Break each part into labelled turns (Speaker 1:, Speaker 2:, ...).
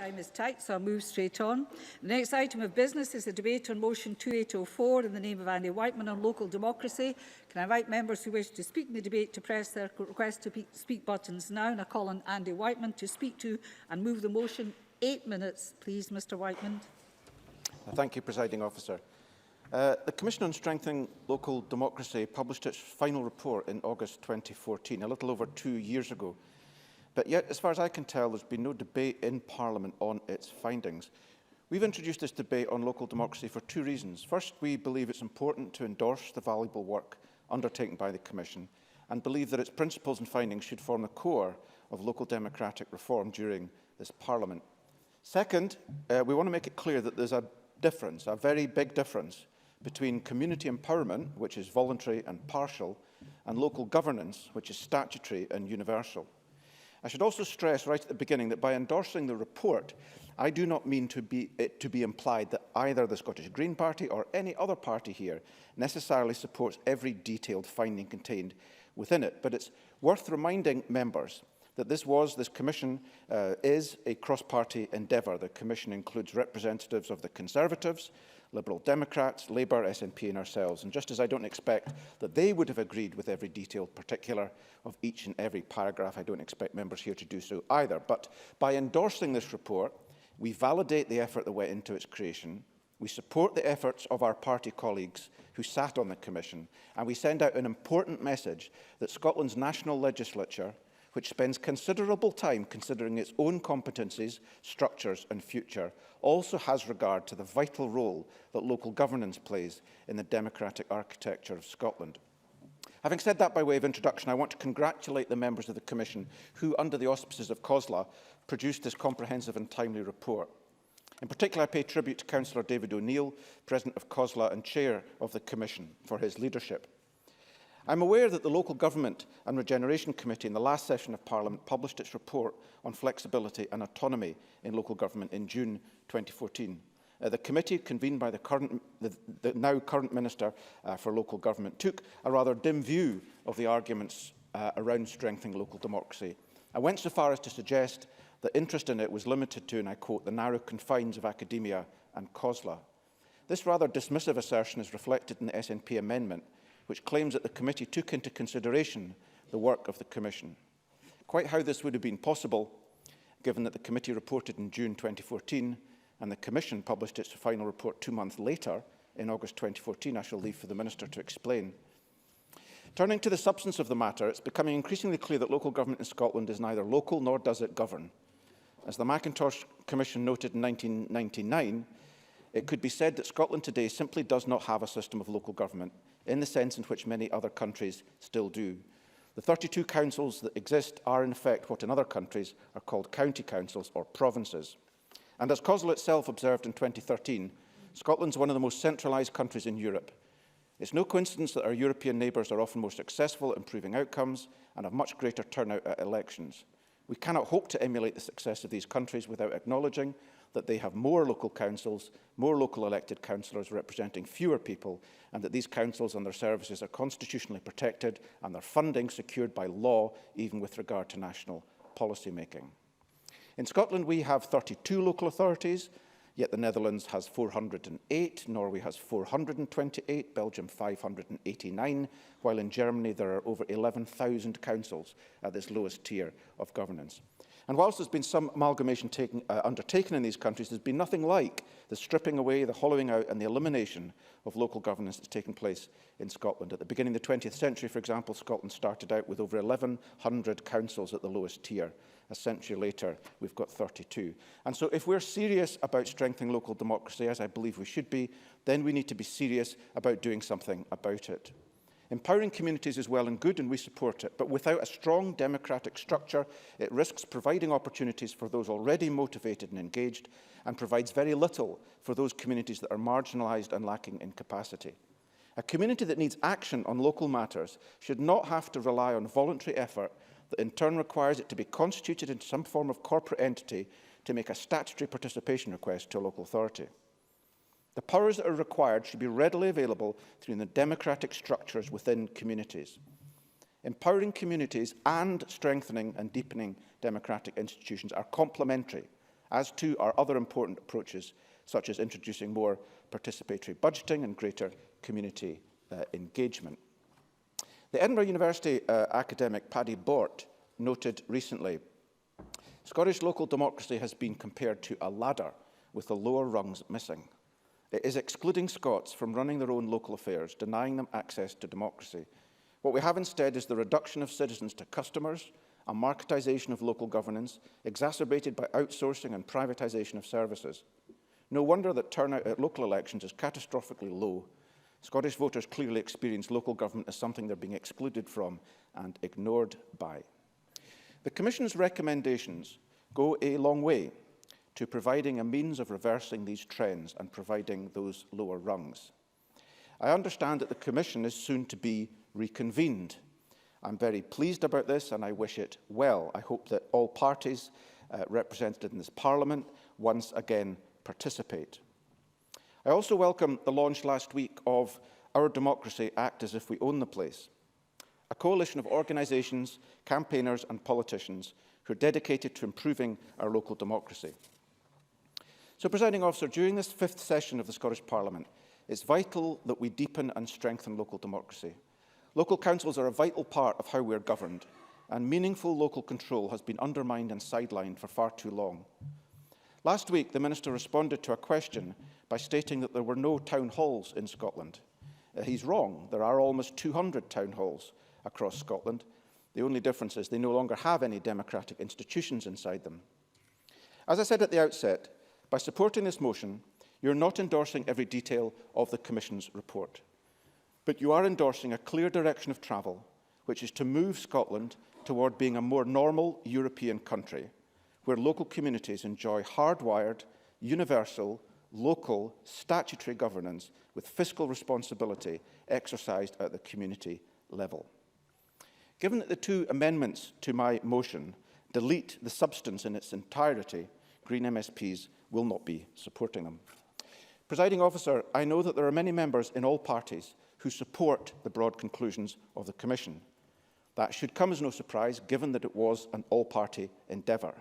Speaker 1: Time is tight, so I'll move straight on. The next item of business is a debate on motion 2804 in the name of Andy Whiteman on local democracy. Can I invite members who wish to speak in the debate to press their request to speak buttons now? And I call on Andy Whiteman to speak to and move the motion. 8 minutes, please, Mr Whiteman.
Speaker 2: Thank you, Presiding Officer. The Commission on Strengthening Local Democracy published its final report in August 2014, a little over 2 years ago. But yet, as far as I can tell, there's been no debate in Parliament on its findings. We've introduced this debate on local democracy for 2 reasons. First, we believe it's important to endorse the valuable work undertaken by the Commission and believe that its principles and findings should form the core of local democratic reform during this Parliament. Second, we want to make it clear that there's a difference, a very big difference, between community empowerment, which is voluntary and partial, and local governance, which is statutory and universal. I should also stress right at the beginning that by endorsing the report, I do not mean it to be implied that either the Scottish Green Party or any other party here necessarily supports every detailed finding contained within it. But it's worth reminding members that this Commission is a cross-party endeavour. The Commission includes representatives of the Conservatives, Liberal Democrats, Labour, SNP and ourselves. And just as I don't expect that they would have agreed with every detailed particular of each and every paragraph, I don't expect members here to do so either. But by endorsing this report, we validate the effort that went into its creation, we support the efforts of our party colleagues who sat on the Commission, and we send out an important message that Scotland's national legislature, which spends considerable time considering its own competencies, structures and future, also has regard to the vital role that local governance plays in the democratic architecture of Scotland. Having said that by way of introduction, I want to congratulate the members of the Commission who, under the auspices of COSLA, produced this comprehensive and timely report. In particular, I pay tribute to Councillor David O'Neill, President of COSLA and Chair of the Commission, for his leadership. I am aware that the Local Government and Regeneration Committee in the last session of Parliament published its report on flexibility and autonomy in local government in June 2014. The committee, convened by the now current Minister for Local Government, took a rather dim view of the arguments around strengthening local democracy. I went so far as to suggest that interest in it was limited to, and I quote, the narrow confines of academia and COSLA. This rather dismissive assertion is reflected in the SNP amendment, which claims that the committee took into consideration the work of the Commission. Quite how this would have been possible, given that the committee reported in June 2014 and the Commission published its final report 2 months later, in August 2014, I shall leave for the Minister to explain. Turning to the substance of the matter, it's becoming increasingly clear that local government in Scotland is neither local nor does it govern. As the Mackintosh Commission noted in 1999, it could be said that Scotland today simply does not have a system of local government in the sense in which many other countries still do. The 32 councils that exist are in effect what in other countries are called county councils or provinces. And as COSLA itself observed in 2013, Scotland is one of the most centralised countries in Europe. It's no coincidence that our European neighbours are often more successful at improving outcomes and have much greater turnout at elections. We cannot hope to emulate the success of these countries without acknowledging that they have more local councils, more local elected councillors representing fewer people, and that these councils and their services are constitutionally protected and their funding secured by law, even with regard to national policy making. In Scotland, we have 32 local authorities, yet the Netherlands has 408, Norway has 428, Belgium 589, while in Germany there are over 11,000 councils at this lowest tier of governance. And whilst there's been some amalgamation undertaken in these countries, there's been nothing like the stripping away, the hollowing out and the elimination of local governance that's taken place in Scotland. At the beginning of the 20th century, for example, Scotland started out with over 1,100 councils at the lowest tier. A century later, we've got 32. And so if we're serious about strengthening local democracy, as I believe we should be, then we need to be serious about doing something about it. Empowering communities is well and good, and we support it. But without a strong democratic structure, it risks providing opportunities for those already motivated and engaged, and provides very little for those communities that are marginalised and lacking in capacity. A community that needs action on local matters should not have to rely on voluntary effort that in turn requires it to be constituted into some form of corporate entity to make a statutory participation request to a local authority. The powers that are required should be readily available through the democratic structures within communities. Empowering communities and strengthening and deepening democratic institutions are complementary as too are other important approaches, such as introducing more participatory budgeting and greater community engagement. The Edinburgh University academic Paddy Bort noted recently, Scottish local democracy has been compared to a ladder with the lower rungs missing. It is excluding Scots from running their own local affairs, denying them access to democracy. What we have instead is the reduction of citizens to customers, a marketisation of local governance, exacerbated by outsourcing and privatisation of services. No wonder that turnout at local elections is catastrophically low. Scottish voters clearly experience local government as something they're being excluded from and ignored by. The Commission's recommendations go a long way to providing a means of reversing these trends and providing those lower rungs. I understand that the Commission is soon to be reconvened. I'm very pleased about this and I wish it well. I hope that all parties represented in this Parliament once again participate. I also welcome the launch last week of Our Democracy Act as If We Own the Place, a coalition of organisations, campaigners and politicians who are dedicated to improving our local democracy. So, Presiding Officer, during this 5th session of the Scottish Parliament, it's vital that we deepen and strengthen local democracy. Local councils are a vital part of how we are governed, and meaningful local control has been undermined and sidelined for far too long. Last week, the Minister responded to a question by stating that there were no town halls in Scotland. He's wrong. There are almost 200 town halls across Scotland. The only difference is they no longer have any democratic institutions inside them. As I said at the outset, by supporting this motion, you're not endorsing every detail of the Commission's report, but you are endorsing a clear direction of travel, which is to move Scotland toward being a more normal European country, where local communities enjoy hardwired, universal, local, statutory governance with fiscal responsibility exercised at the community level. Given that the 2 amendments to my motion delete the substance in its entirety, Green MSPs will not be supporting them. Presiding Officer, I know that there are many members in all parties who support the broad conclusions of the Commission. That should come as no surprise, given that it was an all-party endeavour.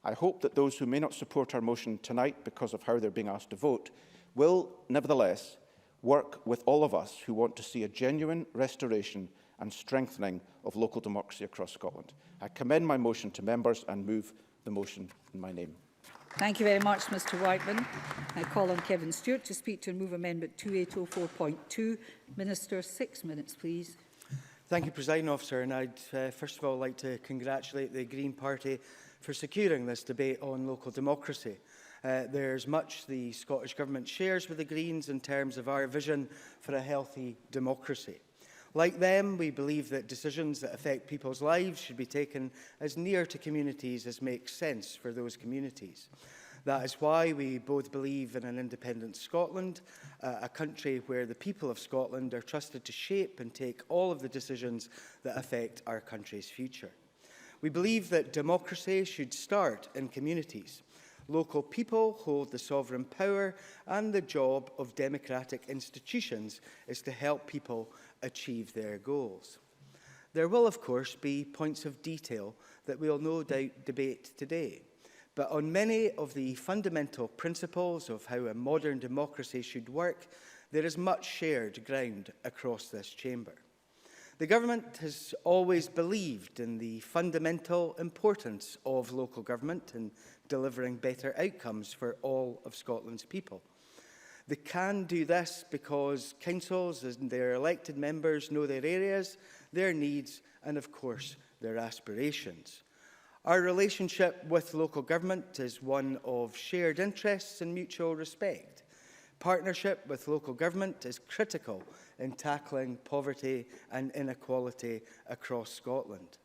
Speaker 2: I hope that those who may not support our motion tonight because of how they're being asked to vote will, nevertheless, work with all of us who want to see a genuine restoration and strengthening of local democracy across Scotland. I commend my motion to members and move the motion in my name.
Speaker 1: Thank you very much, Mr Whiteman. I call on Kevin Stewart to speak to and move Amendment 2804.2. Minister, 6 minutes, please.
Speaker 3: Thank you, Presiding Officer. And I'd first of all like to congratulate the Green Party for securing this debate on local democracy. There's much the Scottish Government shares with the Greens in terms of our vision for a healthy democracy. Like them, we believe that decisions that affect people's lives should be taken as near to communities as makes sense for those communities. That is why we both believe in an independent Scotland, a country where the people of Scotland are trusted to shape and take all of the decisions that affect our country's future. We believe that democracy should start in communities. Local people hold the sovereign power, and the job of democratic institutions is to help people achieve their goals. There will, of course, be points of detail that we'll no doubt debate today, but on many of the fundamental principles of how a modern democracy should work, there is much shared ground across this chamber. The Government has always believed in the fundamental importance of local government in delivering better outcomes for all of Scotland's people. They can do this because councils and their elected members know their areas, their needs and, of course, their aspirations. Our relationship with local government is one of shared interests and mutual respect. Partnership with local government is critical in tackling poverty and inequality across Scotland.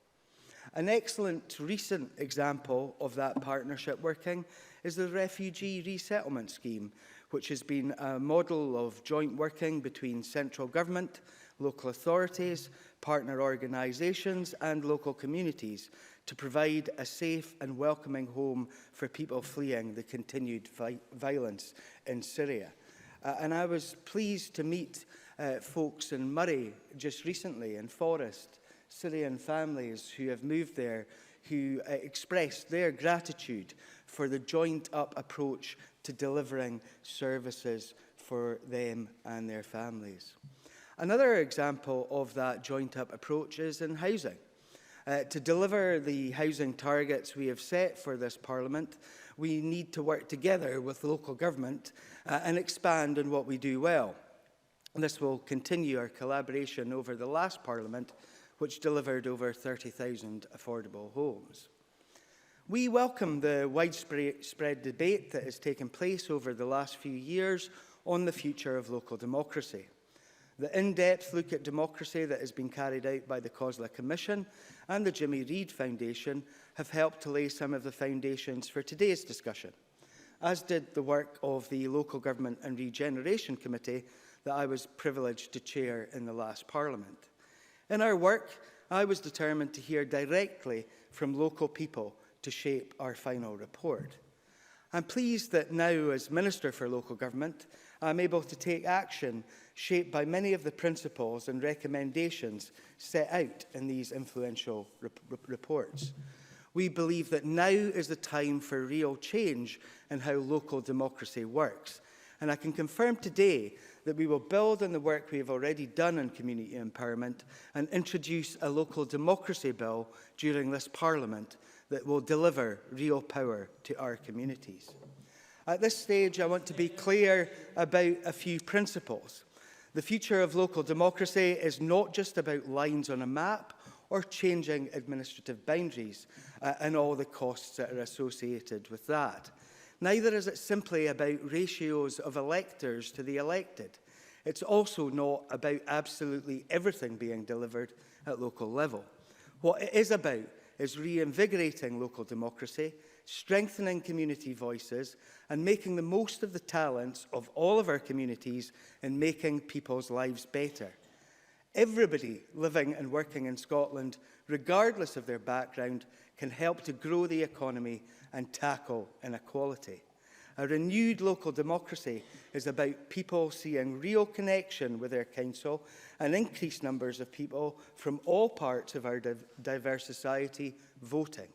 Speaker 3: An excellent recent example of that partnership working is the Refugee Resettlement Scheme, which has been a model of joint working between central government, local authorities, partner organisations and local communities to provide a safe and welcoming home for people fleeing the continued violence in Syria. And I was pleased to meet folks in Murray just recently, in Forest, Syrian families who have moved there, who expressed their gratitude for the joined-up approach to delivering services for them and their families. Another example of that joined-up approach is in housing. To deliver the housing targets we have set for this Parliament, we need to work together with local government and expand on what we do well. This will continue our collaboration over the last Parliament, which delivered over 30,000 affordable homes. We welcome the widespread debate that has taken place over the last few years on the future of local democracy. The in-depth look at democracy that has been carried out by the COSLA Commission and the Jimmy Reid Foundation have helped to lay some of the foundations for today's discussion, as did the work of the Local Government and Regeneration Committee that I was privileged to chair in the last Parliament. In our work, I was determined to hear directly from local people to shape our final report. I'm pleased that now, as Minister for Local Government, I'm able to take action shaped by many of the principles and recommendations set out in these influential reports. We believe that now is the time for real change in how local democracy works. And I can confirm today that we will build on the work we have already done on community empowerment and introduce a local democracy bill during this Parliament that will deliver real power to our communities. At this stage, I want to be clear about a few principles. The future of local democracy is not just about lines on a map or changing administrative boundaries and all the costs that are associated with that. Neither is it simply about ratios of electors to the elected. It's also not about absolutely everything being delivered at local level. What it is about is reinvigorating local democracy, strengthening community voices, and making the most of the talents of all of our communities in making people's lives better. Everybody living and working in Scotland, regardless of their background, can help to grow the economy and tackle inequality. A renewed local democracy is about people seeing real connection with their council and increased numbers of people from all parts of our diverse society voting.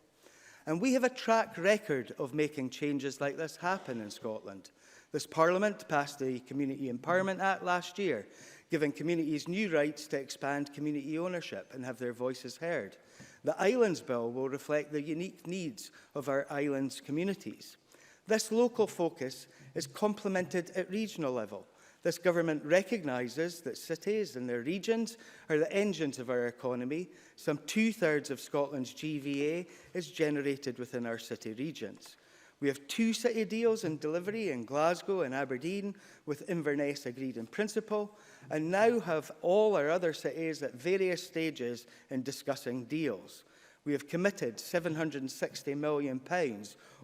Speaker 3: And we have a track record of making changes like this happen in Scotland. This Parliament passed the Community Empowerment Act last year, giving communities new rights to expand community ownership and have their voices heard. The Islands Bill will reflect the unique needs of our islands communities. This local focus is complemented at regional level. This government recognises that cities and their regions are the engines of our economy. Some 2/3 of Scotland's GVA is generated within our city regions. We have 2 city deals in delivery in Glasgow and Aberdeen, with Inverness agreed in principle, and now have all our other cities at various stages in discussing deals. We have committed £760 million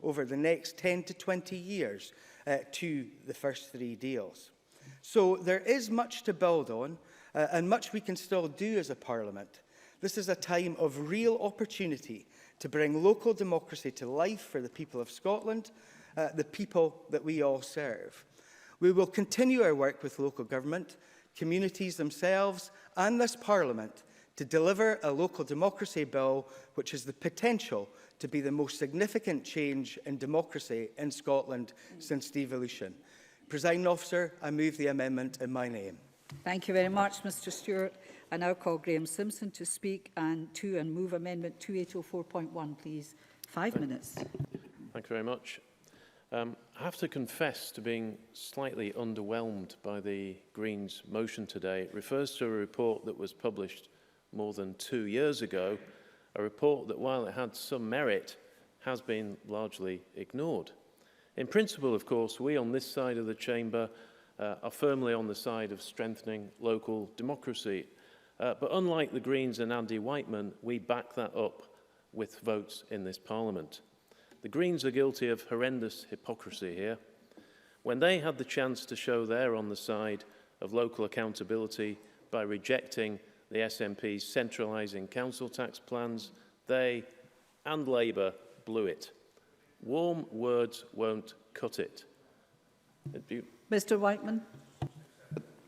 Speaker 3: over the next 10 to 20 years to the first 3 deals. So there is much to build on and much we can still do as a Parliament. This is a time of real opportunity to bring local democracy to life for the people of Scotland, the people that we all serve. We will continue our work with local government, communities themselves and this Parliament to deliver a local democracy bill which has the potential to be the most significant change in democracy in Scotland since devolution. Presiding Officer, I move the amendment in my name.
Speaker 1: Thank you very much, Mr Stewart. I now call Graham Simpson to speak and move Amendment 2804.1, please. 5 minutes.
Speaker 4: Thank you very much. I have to confess to being slightly underwhelmed by the Greens' motion today. It refers to a report that was published more than 2 years ago, a report that, while it had some merit, has been largely ignored. In principle, of course, we on this side of the chamber are firmly on the side of strengthening local democracy. But unlike the Greens and Andy Whiteman, we back that up with votes in this Parliament. The Greens are guilty of horrendous hypocrisy here. When they had the chance to show they're on the side of local accountability by rejecting the SNP's centralising council tax plans, they and Labour blew it. Warm words won't cut it.
Speaker 1: Mr Whiteman.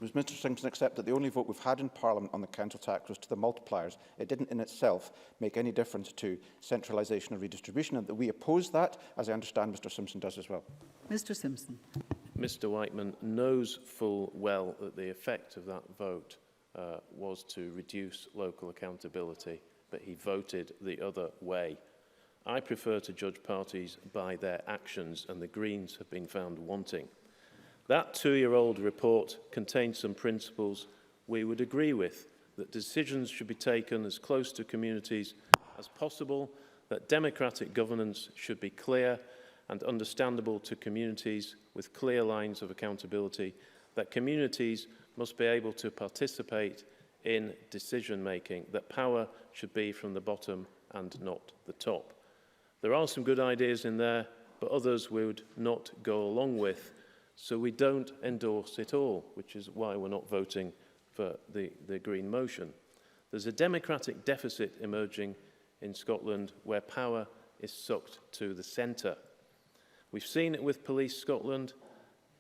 Speaker 2: Does Mr Simpson accept that the only vote we've had in Parliament on the council tax was to the multipliers? It didn't in itself make any difference to centralisation or redistribution, and that we oppose that, as I understand Mr Simpson does as well.
Speaker 1: Mr Simpson.
Speaker 4: Mr Whiteman knows full well that the effect of that vote was to reduce local accountability, but he voted the other way. I prefer to judge parties by their actions, and the Greens have been found wanting. That two-year-old report contains some principles we would agree with, that decisions should be taken as close to communities as possible, that democratic governance should be clear and understandable to communities with clear lines of accountability, that communities must be able to participate in decision-making, that power should be from the bottom and not the top. There are some good ideas in there, but others we would not go along with. So we don't endorse it all, which is why we're not voting for the Green motion. There's a democratic deficit emerging in Scotland where power is sucked to the centre. We've seen it with Police Scotland,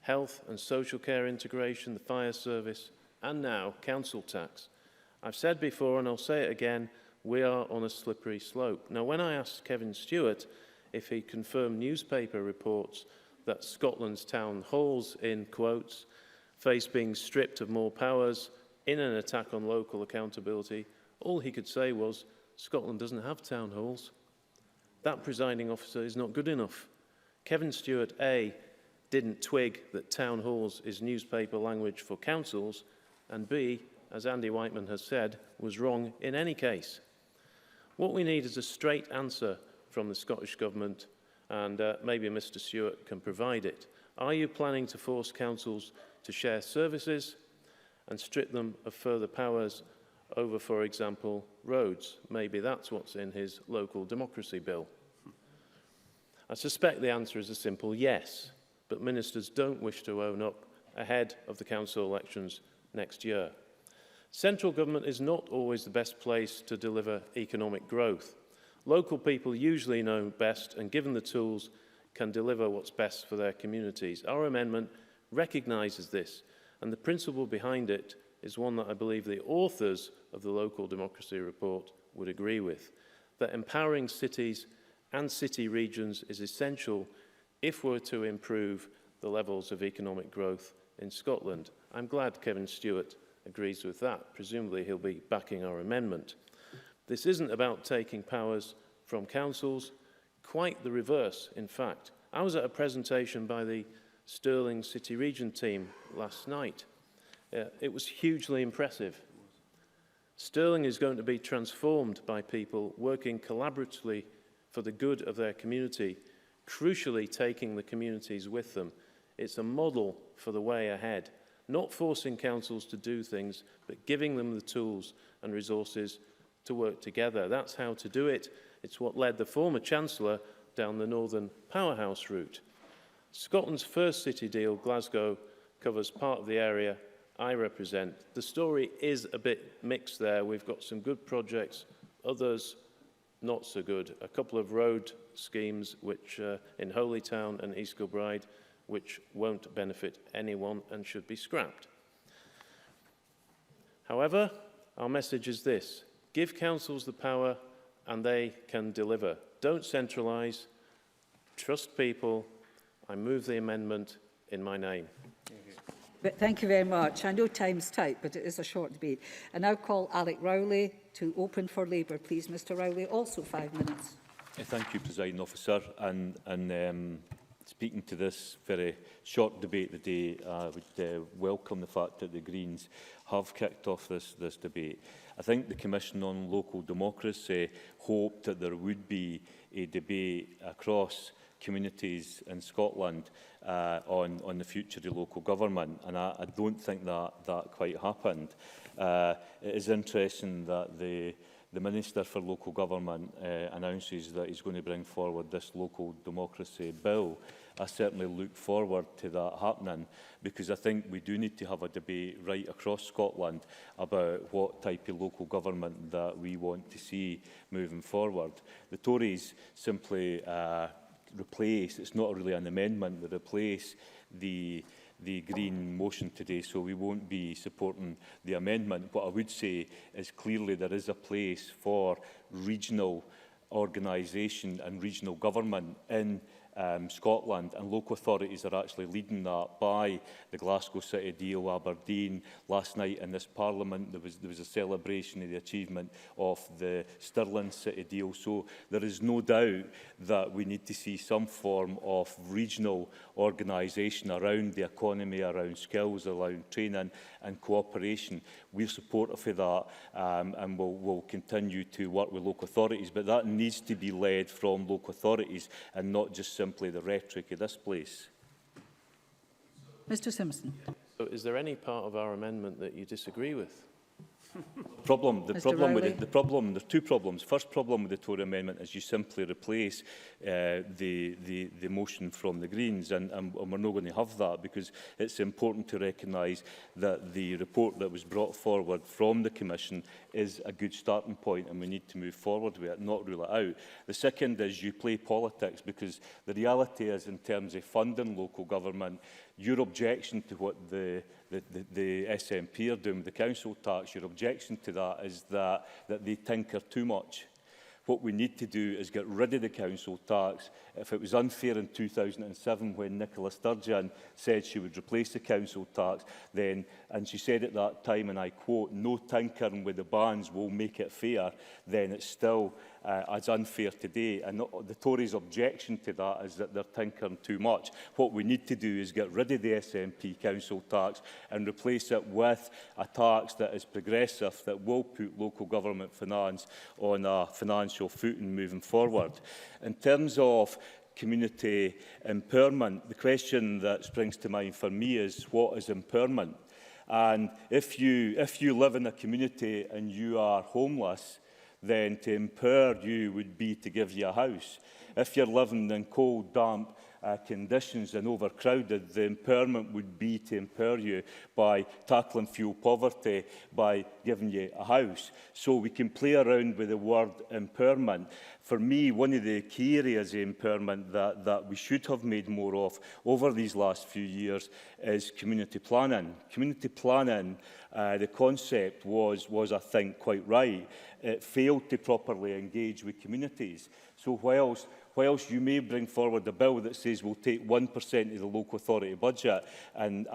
Speaker 4: health and social care integration, the fire service, and now council tax. I've said before, and I'll say it again, we are on a slippery slope. Now, when I asked Kevin Stewart if he confirmed newspaper reports that Scotland's town halls, in quotes, face being stripped of more powers in an attack on local accountability, all he could say was, Scotland doesn't have town halls. That, presiding officer, is not good enough. Kevin Stewart, A, didn't twig that town halls is newspaper language for councils, and B, as Andy Whiteman has said, was wrong in any case. What we need is a straight answer from the Scottish Government, and maybe Mr Stewart can provide it. Are you planning to force councils to share services and strip them of further powers over, for example, roads? Maybe that's what's in his local democracy bill. I suspect the answer is a simple yes, but ministers don't wish to own up ahead of the council elections next year. Central government is not always the best place to deliver economic growth. Local people usually know best and, given the tools, can deliver what's best for their communities. Our amendment recognises this, and the principle behind it is one that I believe the authors of the Local Democracy Report would agree with, that empowering cities and city regions is essential if we're to improve the levels of economic growth in Scotland. I'm glad Kevin Stewart agrees with that. Presumably he'll be backing our amendment. This isn't about taking powers from councils, quite the reverse, in fact. I was at a presentation by the Stirling City Region team last night. It was hugely impressive. Stirling is going to be transformed by people working collaboratively for the good of their community, crucially taking the communities with them. It's a model for the way ahead, not forcing councils to do things, but giving them the tools and resources to work together. That's how to do it. It's what led the former Chancellor down the Northern Powerhouse route. Scotland's first city deal, Glasgow, covers part of the area I represent. The story is a bit mixed there. We've got some good projects, others not so good. A couple of road schemes which in Holytown and East Kilbride, which won't benefit anyone and should be scrapped. However, our message is this: give councils the power and they can deliver. Don't centralise, trust people. I move the amendment in my name.
Speaker 1: But thank you very much. I know time's tight, but it is a short debate. I now call Alec Rowley to open for Labour. Please, Mr Rowley, also 5 minutes.
Speaker 5: Thank you, Presiding Officer. And speaking to this very short debate today, I would welcome the fact that the Greens have kicked off this debate. I think the Commission on Local Democracy hoped that there would be a debate across communities in Scotland on the future of local government, and I don't think that quite happened. It is interesting that the Minister for Local Government announces that he's going to bring forward this local democracy bill. I certainly look forward to that happening, because I think we do need to have a debate right across Scotland about what type of local government that we want to see moving forward. The Tories simply replace, it's not really an amendment, they replace the the Green motion today, so we won't be supporting the amendment. What I would say is clearly there is a place for regional organisation and regional government in Scotland, and local authorities are actually leading that by the Glasgow City deal, Aberdeen. Last night in this Parliament there was a celebration of the achievement of the Stirling City deal. So there is no doubt that we need to see some form of regional organisation around the economy, around skills, around training and cooperation. We're supportive of that and we'll continue to work with local authorities, but that needs to be led from local authorities and not just simply the rhetoric of this place.
Speaker 1: Mr Simpson.
Speaker 4: So is there any part of our amendment that you disagree with?
Speaker 1: There's
Speaker 5: two problems. First problem with the Tory amendment is you simply replace the motion from the Greens, and we're not going to have that, because it's important to recognise that the report that was brought forward from the Commission is a good starting point, and we need to move forward with it, not rule it out. The second is you play politics, because the reality is, in terms of funding local government, your objection to what the SNP are doing with the council tax, your objection to that is that they tinker too much. What we need to do is get rid of the council tax. If it was unfair in 2007 when Nicola Sturgeon said she would replace the council tax, then, and she said at that time, and I quote, "No tinkering with the bands will make it fair," then it's still as unfair today. And the Tories' objection to that is that they're tinkering too much. What we need to do is get rid of the SNP council tax and replace it with a tax that is progressive, that will put local government finance on a financial footing moving forward. In terms of community empowerment, the question that springs to mind for me is, what is empowerment? And if you live in a community and you are homeless, then to empower you would be to give you a house. If you're living in cold, damp conditions and overcrowded, the empowerment would be to empower you by tackling fuel poverty, by giving you a house. So we can play around with the word empowerment. For me, one of the key areas of empowerment that we should have made more of over these last few years is community planning. Community planning, the concept was, I think, quite right. It failed to properly engage with communities. So whilst you may bring forward a bill that says we'll take 1% of the local authority budget and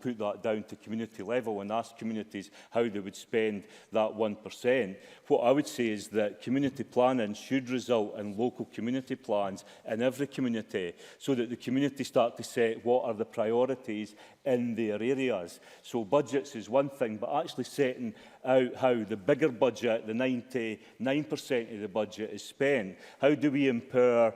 Speaker 5: put that down to community level and ask communities how they would spend that 1%, what I would say is that community planning should result in local community plans in every community, so that the community start to set what are the priorities in their areas. So budgets is one thing, but actually setting out how the bigger budget, the 99% of the budget, is spent. How do we empower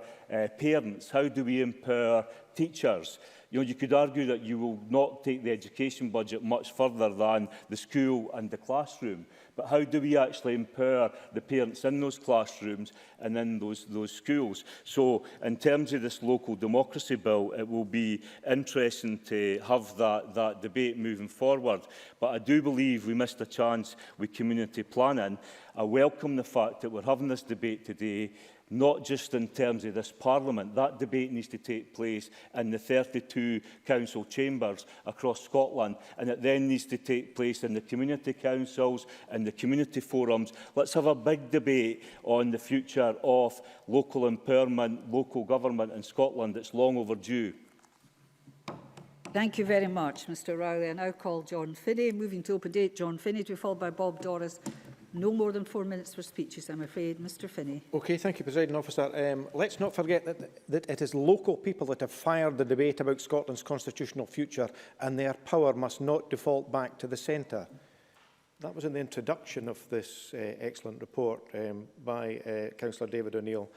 Speaker 5: parents? How do we empower teachers? You know, you could argue that you will not take the education budget much further than the school and the classroom. But how do we actually empower the parents in those classrooms and in those schools? So in terms of this local democracy bill, it will be interesting to have that debate moving forward. But I do believe we missed a chance with community planning. I welcome the fact that we're having this debate today, not just in terms of this Parliament. That debate needs to take place in the 32 council chambers across Scotland, and it then needs to take place in the community councils and the community forums. Let's have a big debate on the future of local empowerment, local government in Scotland. It's long overdue.
Speaker 1: Thank you very much, Mr Rowley. I now call John Finney. Moving to open date, John Finney, to be followed by Bob Doris. No more than 4 minutes for speeches, I'm afraid. Mr Finney.
Speaker 6: Okay, thank you, Presiding Officer. Let's not forget that it is local people that have fired the debate about Scotland's constitutional future, and their power must not default back to the centre. That was in the introduction of this excellent report by Councillor David O'Neill.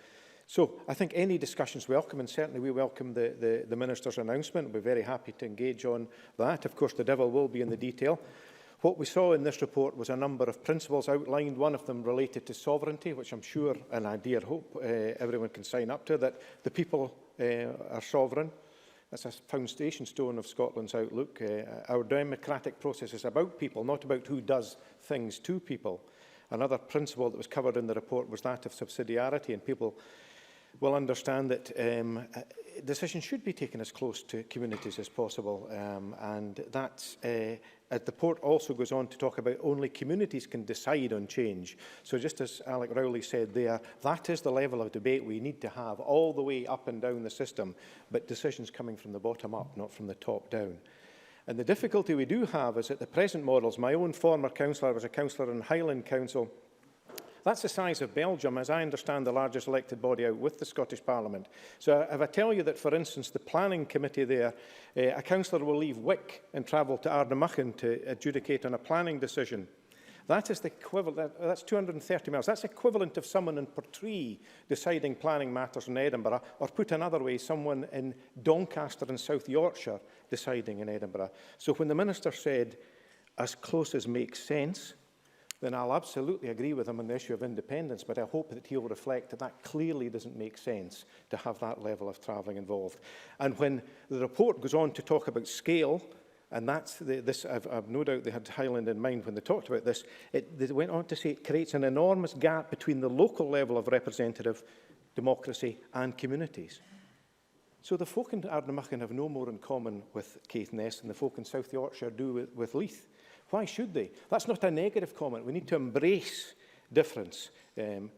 Speaker 6: So I think any discussions welcome, and certainly we welcome the Minister's announcement. We're very happy to engage on that. Of course, the devil will be in the detail. What we saw in this report was a number of principles outlined, one of them related to sovereignty, which I'm sure, and I dare hope, everyone can sign up to, that the people are sovereign. That's a foundation stone of Scotland's outlook. Our democratic process is about people, not about who does things to people. Another principle that was covered in the report was that of subsidiarity, and people will understand that decisions should be taken as close to communities as possible, and that's the report also goes on to talk about only communities can decide on change. So just as Alec Rowley said there, that is the level of debate we need to have all the way up and down the system, but decisions coming from the bottom up, not from the top down. And the difficulty we do have is that the present models, my own former councillor was a councillor in Highland Council. That's the size of Belgium, as I understand, the largest elected body out with the Scottish Parliament. So if I tell you that, for instance, the planning committee there, a councillor will leave Wick and travel to Ardnamurchan to adjudicate on a planning decision. That is the equivalent, that's 230 miles. That's equivalent of someone in Portree deciding planning matters in Edinburgh, or put another way, someone in Doncaster in South Yorkshire deciding in Edinburgh. So when the Minister said, as close as makes sense, then I'll absolutely agree with him on the issue of independence, but I hope that he'll reflect that that clearly doesn't make sense to have that level of travelling involved. And when the report goes on to talk about scale, and that's I've no doubt they had Highland in mind when they talked about this, they went on to say it creates an enormous gap between the local level of representative democracy and communities. So the folk in Ardnamurchan have no more in common with Caithness than the folk in South Yorkshire do with Leith. Why should they? That's not a negative comment. We need to embrace difference.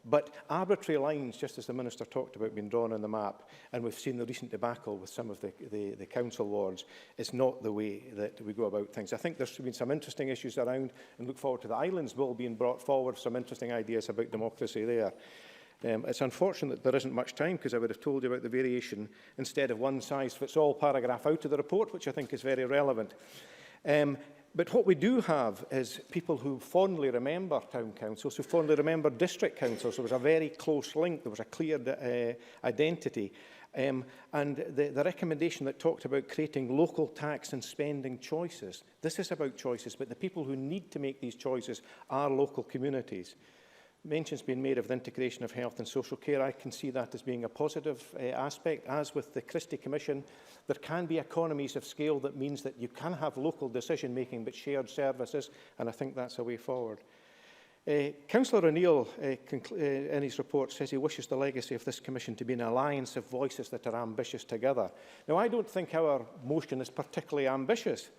Speaker 6: But arbitrary lines, just as the Minister talked about, being drawn on the map, and we've seen the recent debacle with some of the council wards, is not the way that we go about things. I think there's been some interesting issues around, and look forward to the Islands Bill being brought forward, some interesting ideas about democracy there. It's unfortunate that there isn't much time, because I would have told you about the variation instead of one-size-fits-all paragraph out of the report, which I think is very relevant. But what we do have is people who fondly remember town councils, who fondly remember district councils. There was a very close link, there was a clear identity. And the recommendation that talked about creating local tax and spending choices. This is about choices, but the people who need to make these choices are local communities. Mention's been made of the integration of health and social care. I can see that as being a positive aspect. As with the Christie Commission, there can be economies of scale that means that you can have local decision-making but shared services, and I think that's a way forward. Councillor O'Neill, in his report, says he wishes the legacy of this Commission to be an alliance of voices that are ambitious together. Now, I don't think our motion is particularly ambitious.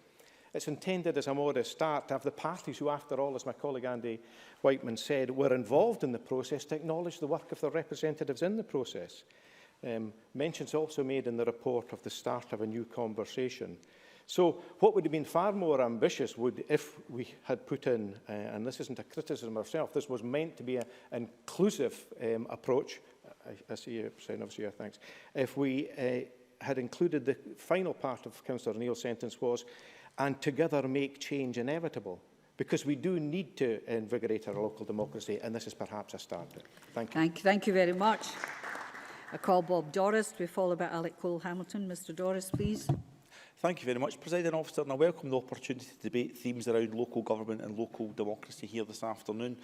Speaker 6: It's intended as a modest start to have the parties who, after all, as my colleague Andy Whiteman said, were involved in the process to acknowledge the work of their representatives in the process. Mention's also made in the report of the start of a new conversation. So what would have been far more ambitious would, if we had put in, and this isn't a criticism of ourselves, this was meant to be an inclusive approach. I see you saying obviously, yeah, thanks. If we had included the final part of Councillor O'Neill's sentence was, and together make change inevitable, because we do need to invigorate our local democracy, and this is perhaps a start. Thank you.
Speaker 1: Thank you very much. I call Bob Doris to be followed by Alec Cole-Hamilton. Mr Doris, please.
Speaker 7: Thank you very much, Presiding Officer, and I welcome the opportunity to debate themes around local government and local democracy here this afternoon.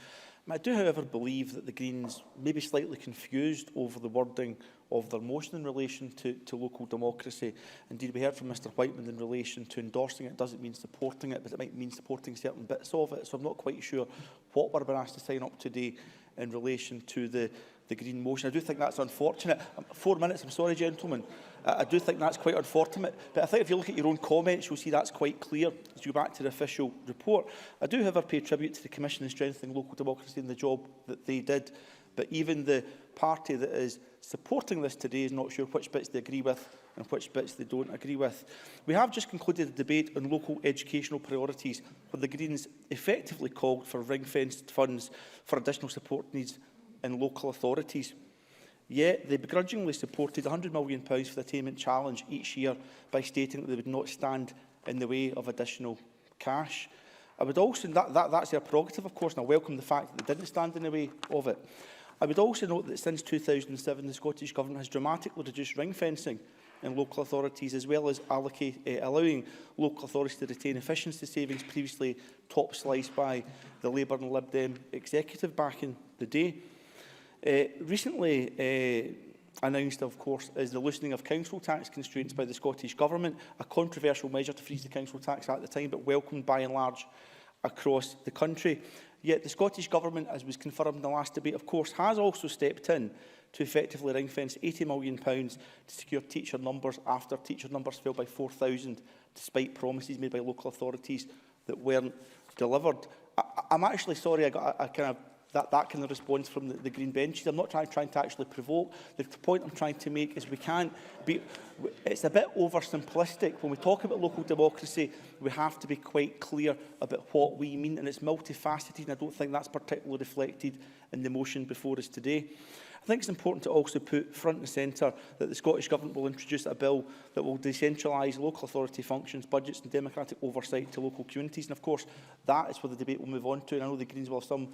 Speaker 7: I do, however, believe that the Greens may be slightly confused over the wording of their motion in relation to local democracy. Indeed, we heard from Mr Whiteman in relation to endorsing it. Doesn't mean supporting it, but it might mean supporting certain bits of it. So I'm not quite sure what we're being asked to sign up today in relation to the Green motion. I do think that's unfortunate. 4 minutes, I'm sorry, gentlemen. I do think that's quite unfortunate. But I think if you look at your own comments, you'll see that's quite clear as you go back to the official report. I do, however, pay tribute to the Commission in strengthening local democracy and the job that they did. But even the party that is supporting this today is not sure which bits they agree with and which bits they don't agree with. We have just concluded a debate on local educational priorities, where the Greens effectively called for ring-fenced funds for additional support needs in local authorities. Yet they begrudgingly supported £100 million for the Attainment Challenge each year by stating that they would not stand in the way of additional cash. I would also, that's their prerogative, of course, and I welcome the fact that they didn't stand in the way of it. I would also note that since 2007, the Scottish Government has dramatically reduced ring fencing in local authorities, as well as allowing local authorities to retain efficiency savings previously top sliced by the Labour and Lib Dem executive back in the day. Recently announced, of course, is the loosening of council tax constraints by the Scottish Government, a controversial measure to freeze the council tax at the time, but welcomed by and large across the country. Yet the Scottish Government, as was confirmed in the last debate, of course, has also stepped in to effectively ring-fence £80 million to secure teacher numbers after teacher numbers fell by 4,000, despite promises made by local authorities that weren't delivered. I'm actually sorry I got a kind of that kind of response from the Green benches. I'm not trying to actually provoke. The point I'm trying to make is we can't be... It's a bit oversimplistic. When we talk about local democracy, we have to be quite clear about what we mean, and it's multifaceted, and I don't think that's particularly reflected in the motion before us today. I think it's important to also put front and centre that the Scottish Government will introduce a bill that will decentralise local authority functions, budgets and democratic oversight to local communities. And of course, that is where the debate will move on to. And I know the Greens will have some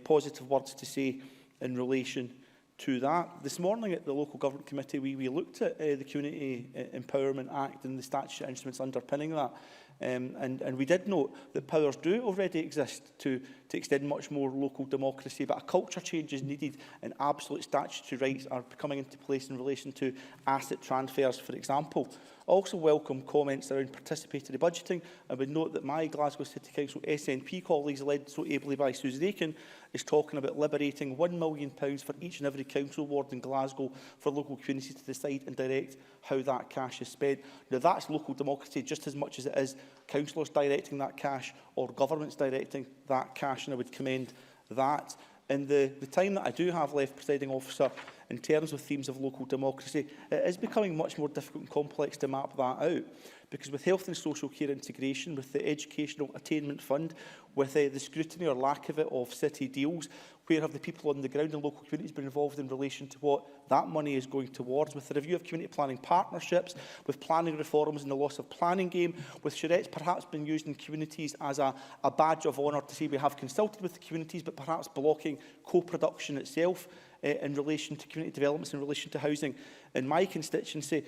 Speaker 7: positive words to say in relation to that. This morning at the Local Government Committee, we looked at the Community Empowerment Act and the statutory instruments underpinning that. And we did note that powers do already exist to extend much more local democracy, but a culture change is needed and absolute statutory rights are coming into place in relation to asset transfers, for example. I also welcome comments around participatory budgeting. I would note that my Glasgow City Council SNP colleagues, led so ably by Susan Aiken, is talking about liberating £1 million for each and every council ward in Glasgow for local communities to decide and direct how that cash is spent. Now, that's local democracy just as much as it is councillors directing that cash or governments directing that cash, and I would commend that. In the time that I do have left, Presiding Officer, in terms of themes of local democracy, it is becoming much more difficult and complex to map that out. Because with health and social care integration, with the Educational Attainment Fund, with the scrutiny or lack of it of city deals, where have the people on the ground in local communities been involved in relation to what that money is going towards, with the review of community planning partnerships, with planning reforms and the loss of planning game, with charrettes perhaps being used in communities as a badge of honour to say we have consulted with the communities, but perhaps blocking co-production itself in relation to community developments, in relation to housing. In my constituency,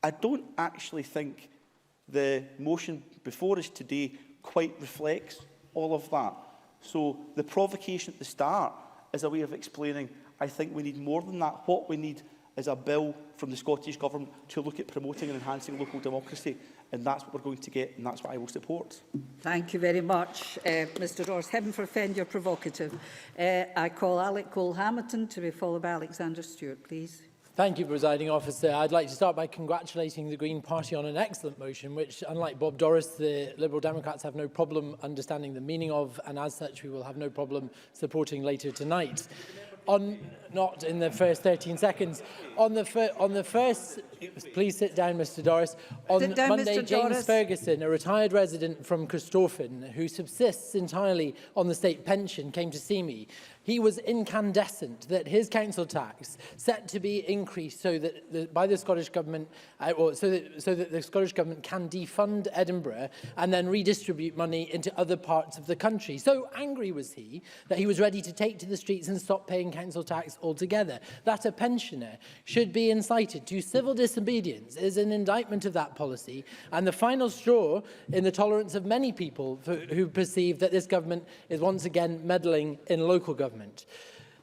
Speaker 7: I don't actually think the motion before us today quite reflects all of that. So the provocation at the start is a way of explaining, I think we need more than that. What we need is a bill from the Scottish Government to look at promoting and enhancing local democracy, and that's what we're going to get, and that's what I will support.
Speaker 1: Thank you very much, Mr Ross. Heaven forfend you're provocative. I call Alec Cole-Hamilton to be followed by Alexander Stewart, please.
Speaker 8: Thank you, Presiding Officer. I'd like to start by congratulating the Green Party on an excellent motion, which, unlike Bob Doris, the Liberal Democrats have no problem understanding the meaning of, and as such, we will have no problem supporting later tonight. Not in the first 13 seconds. On the first, please sit down, Mr Doris. On Monday, James Ferguson, a retired resident from Christophin, who subsists entirely on the state pension, came to see me. He was incandescent that his council tax, set to be increased so that by the Scottish Government, so that the Scottish Government can defund Edinburgh and then redistribute money into other parts of the country. So angry was he that he was ready to take to the streets and stop paying council tax altogether. That a pensioner should be incited to civil disobedience is an indictment of that policy and the final straw in the tolerance of many people who perceive that this government is once again meddling in local government.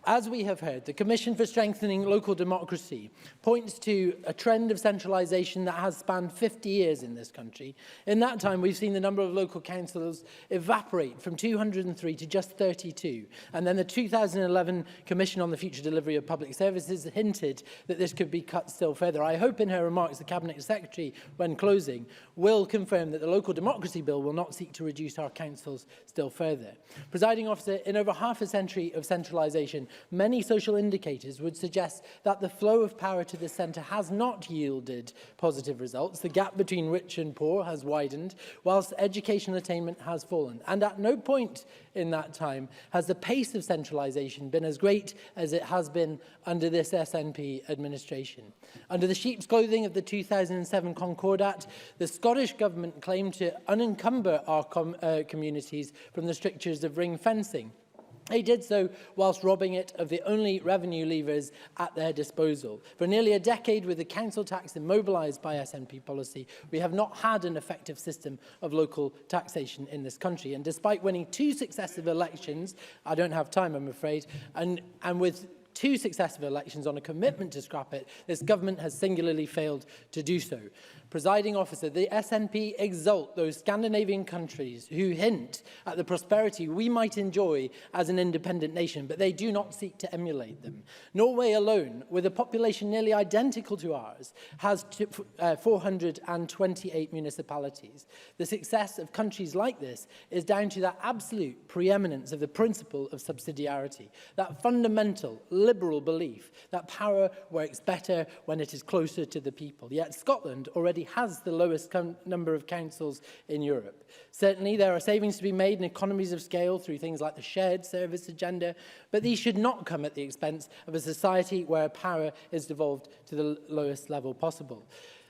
Speaker 8: As we have heard, the Commission for Strengthening Local Democracy points to a trend of centralisation that has spanned 50 years in this country. In that time, we've seen the number of local councils evaporate from 203 to just 32. And then the 2011 Commission on the Future Delivery of Public Services hinted that this could be cut still further. I hope in her remarks the Cabinet Secretary, when closing, will confirm that the Local Democracy Bill will not seek to reduce our councils still further. Presiding Officer, in over half a century of centralisation, many social indicators would suggest that the flow of power to the centre has not yielded positive results. The gap between rich and poor has widened, whilst educational attainment has fallen. And at no point in that time has the pace of centralisation been as great as it has been under this SNP administration. Under the sheep's clothing of the 2007 Concordat, the Scottish Government claimed to unencumber our communities from the strictures of ring fencing. They did so whilst robbing it of the only revenue levers at their disposal. For nearly a decade, with the council tax immobilised by SNP policy, we have not had an effective system of local taxation in this country. And despite winning 2 successive elections, I don't have time, I'm afraid, and with 2 successive elections on a commitment to scrap it, this government has singularly failed to do so. Presiding officer, the SNP exalt those Scandinavian countries who hint at the prosperity we might enjoy as an independent nation, but they do not seek to emulate them. Norway alone, with a population nearly identical to ours, has 428 municipalities. The success of countries like this is down to that absolute preeminence of the principle of subsidiarity, that fundamental liberal belief that power works better when it is closer to the people. Yet Scotland already has the lowest number of councils in Europe. Certainly, there are savings to be made in economies of scale through things like the shared service agenda, but these should not come at the expense of a society where power is devolved to the lowest level possible.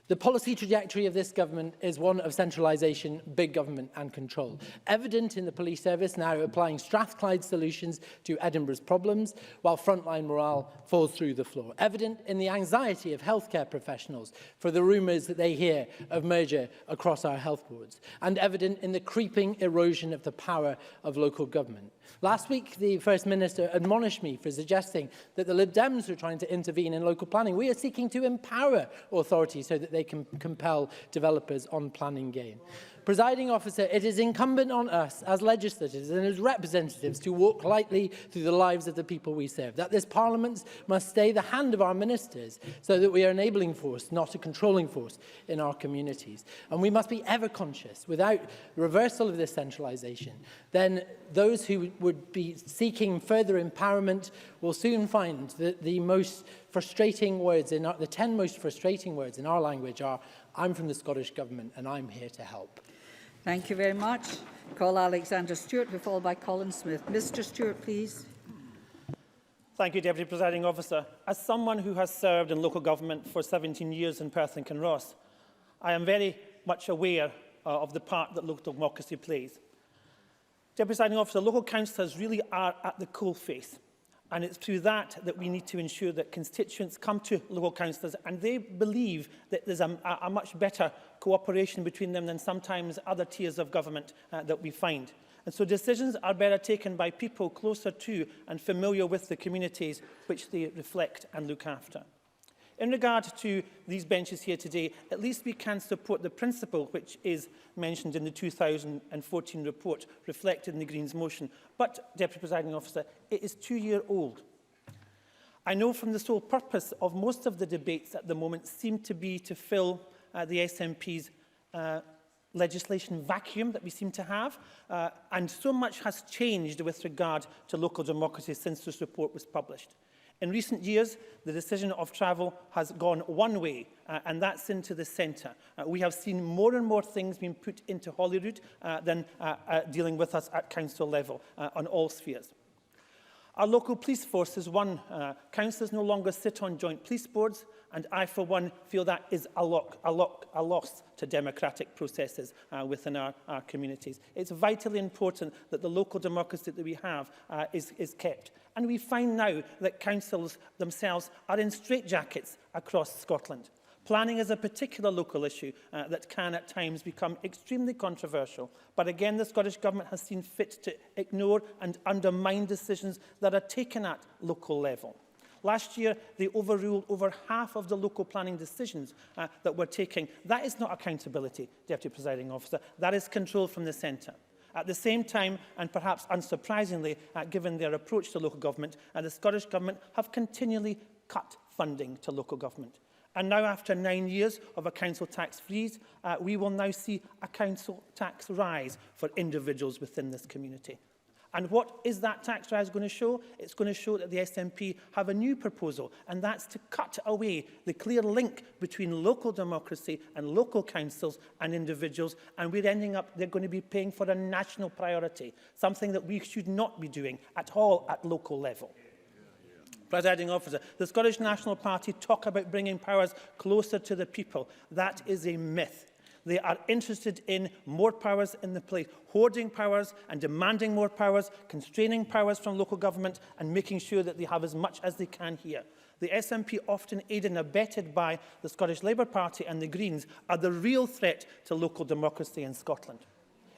Speaker 8: The policy trajectory of this government is one of centralisation, big government and control. Evident in the police service now applying Strathclyde solutions to Edinburgh's problems, while frontline morale falls through the floor. Evident in the anxiety of healthcare professionals for the rumours that they hear of merger across our health boards. And evident in the creeping erosion of the power of local government. Last week, the First Minister admonished me for suggesting that the Lib Dems are trying to intervene in local planning. We are seeking to empower authorities so that they can compel developers on planning gain. Presiding officer, it is incumbent on us as legislators and as representatives to walk lightly through the lives of the people we serve, that this Parliament must stay the hand of our ministers so that we are an enabling force, not a controlling force in our communities. And we must be ever conscious, without reversal of this centralisation, then those who would be seeking further empowerment will soon find that the most frustrating words, the 10 most frustrating words in our language are, I'm from the Scottish Government and I'm here to help.
Speaker 1: Thank you very much. Call Alexander Stewart, be followed by Colin Smith. Mr Stewart, please.
Speaker 9: Thank you, Deputy Presiding Officer. As someone who has served in local government for 17 years in Perth and Kinross, I am very much aware of the part that local democracy plays. Deputy Presiding Officer, local councillors really are at the coalface. And it's through that we need to ensure that constituents come to local councillors and they believe that there's a much better cooperation between them than sometimes other tiers of government that we find. And so decisions are better taken by people closer to and familiar with the communities which they reflect and look after. In regard to these benches here today, at least we can support the principle which is mentioned in the 2014 report reflected in the Greens motion. But, Deputy Presiding Officer, it is 2-year-old. I know from the sole purpose of most of the debates at the moment seem to be to fill the SNP's legislation vacuum that we seem to have, and so much has changed with regard to local democracy since this report was published. In recent years, the decision of travel has gone one way, and that's into the centre. We have seen more and more things being put into Holyrood than dealing with us at council level on all spheres. Our local police force is one. Councillors no longer sit on joint police boards, and I, for one, feel that is a loss to democratic processes within our communities. It's vitally important that the local democracy that we have is kept. And we find now that councils themselves are in straitjackets across Scotland. Planning is a particular local issue that can at times become extremely controversial. But again, the Scottish Government has seen fit to ignore and undermine decisions that are taken at local level. Last year, they overruled over half of the local planning decisions that were taken. That is not accountability, Deputy Presiding Officer. That is control from the centre. At the same time, and perhaps unsurprisingly, given their approach to local government, the Scottish Government have continually cut funding to local government. And now, after 9 years of a council tax freeze, we will now see a council tax rise for individuals within this community. And what is that tax rise going to show? It's going to show that the SNP have a new proposal, and that's to cut away the clear link between local democracy and local councils and individuals, and we're ending up, they're going to be paying for a national priority, something that we should not be doing at all at local level. Presiding Officer, the Scottish National Party talk about bringing powers closer to the people. That is a myth. They are interested in more powers in the place, hoarding powers and demanding more powers, constraining powers from local government and making sure that they have as much as they can here. The SNP, often aided and abetted by the Scottish Labour Party and the Greens, are the real threat to local democracy in Scotland.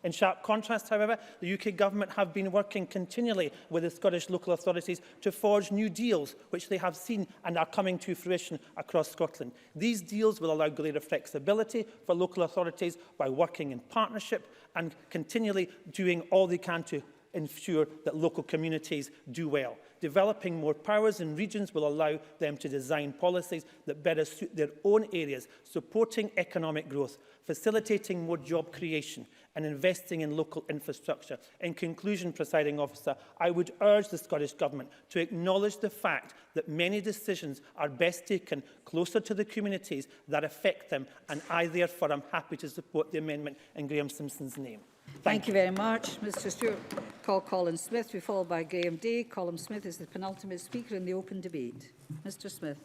Speaker 9: In sharp contrast, however, the UK Government have been working continually with the Scottish local authorities to forge new deals, which they have seen and are coming to fruition across Scotland. These deals will allow greater flexibility for local authorities by working in partnership and continually doing all they can to ensure that local communities do well. Developing more powers in regions will allow them to design policies that better suit their own areas, supporting economic growth, facilitating more job creation and investing in local infrastructure. In conclusion, Presiding Officer, I would urge the Scottish Government to acknowledge the fact that many decisions are best taken closer to the communities that affect them, and I therefore am happy to support the amendment in Graham Simpson's name.
Speaker 1: Thank you very much. Mr Stewart, call Colin Smith, to be followed by Graham Day. Colin Smith is the penultimate speaker in the open debate. Mr Smith.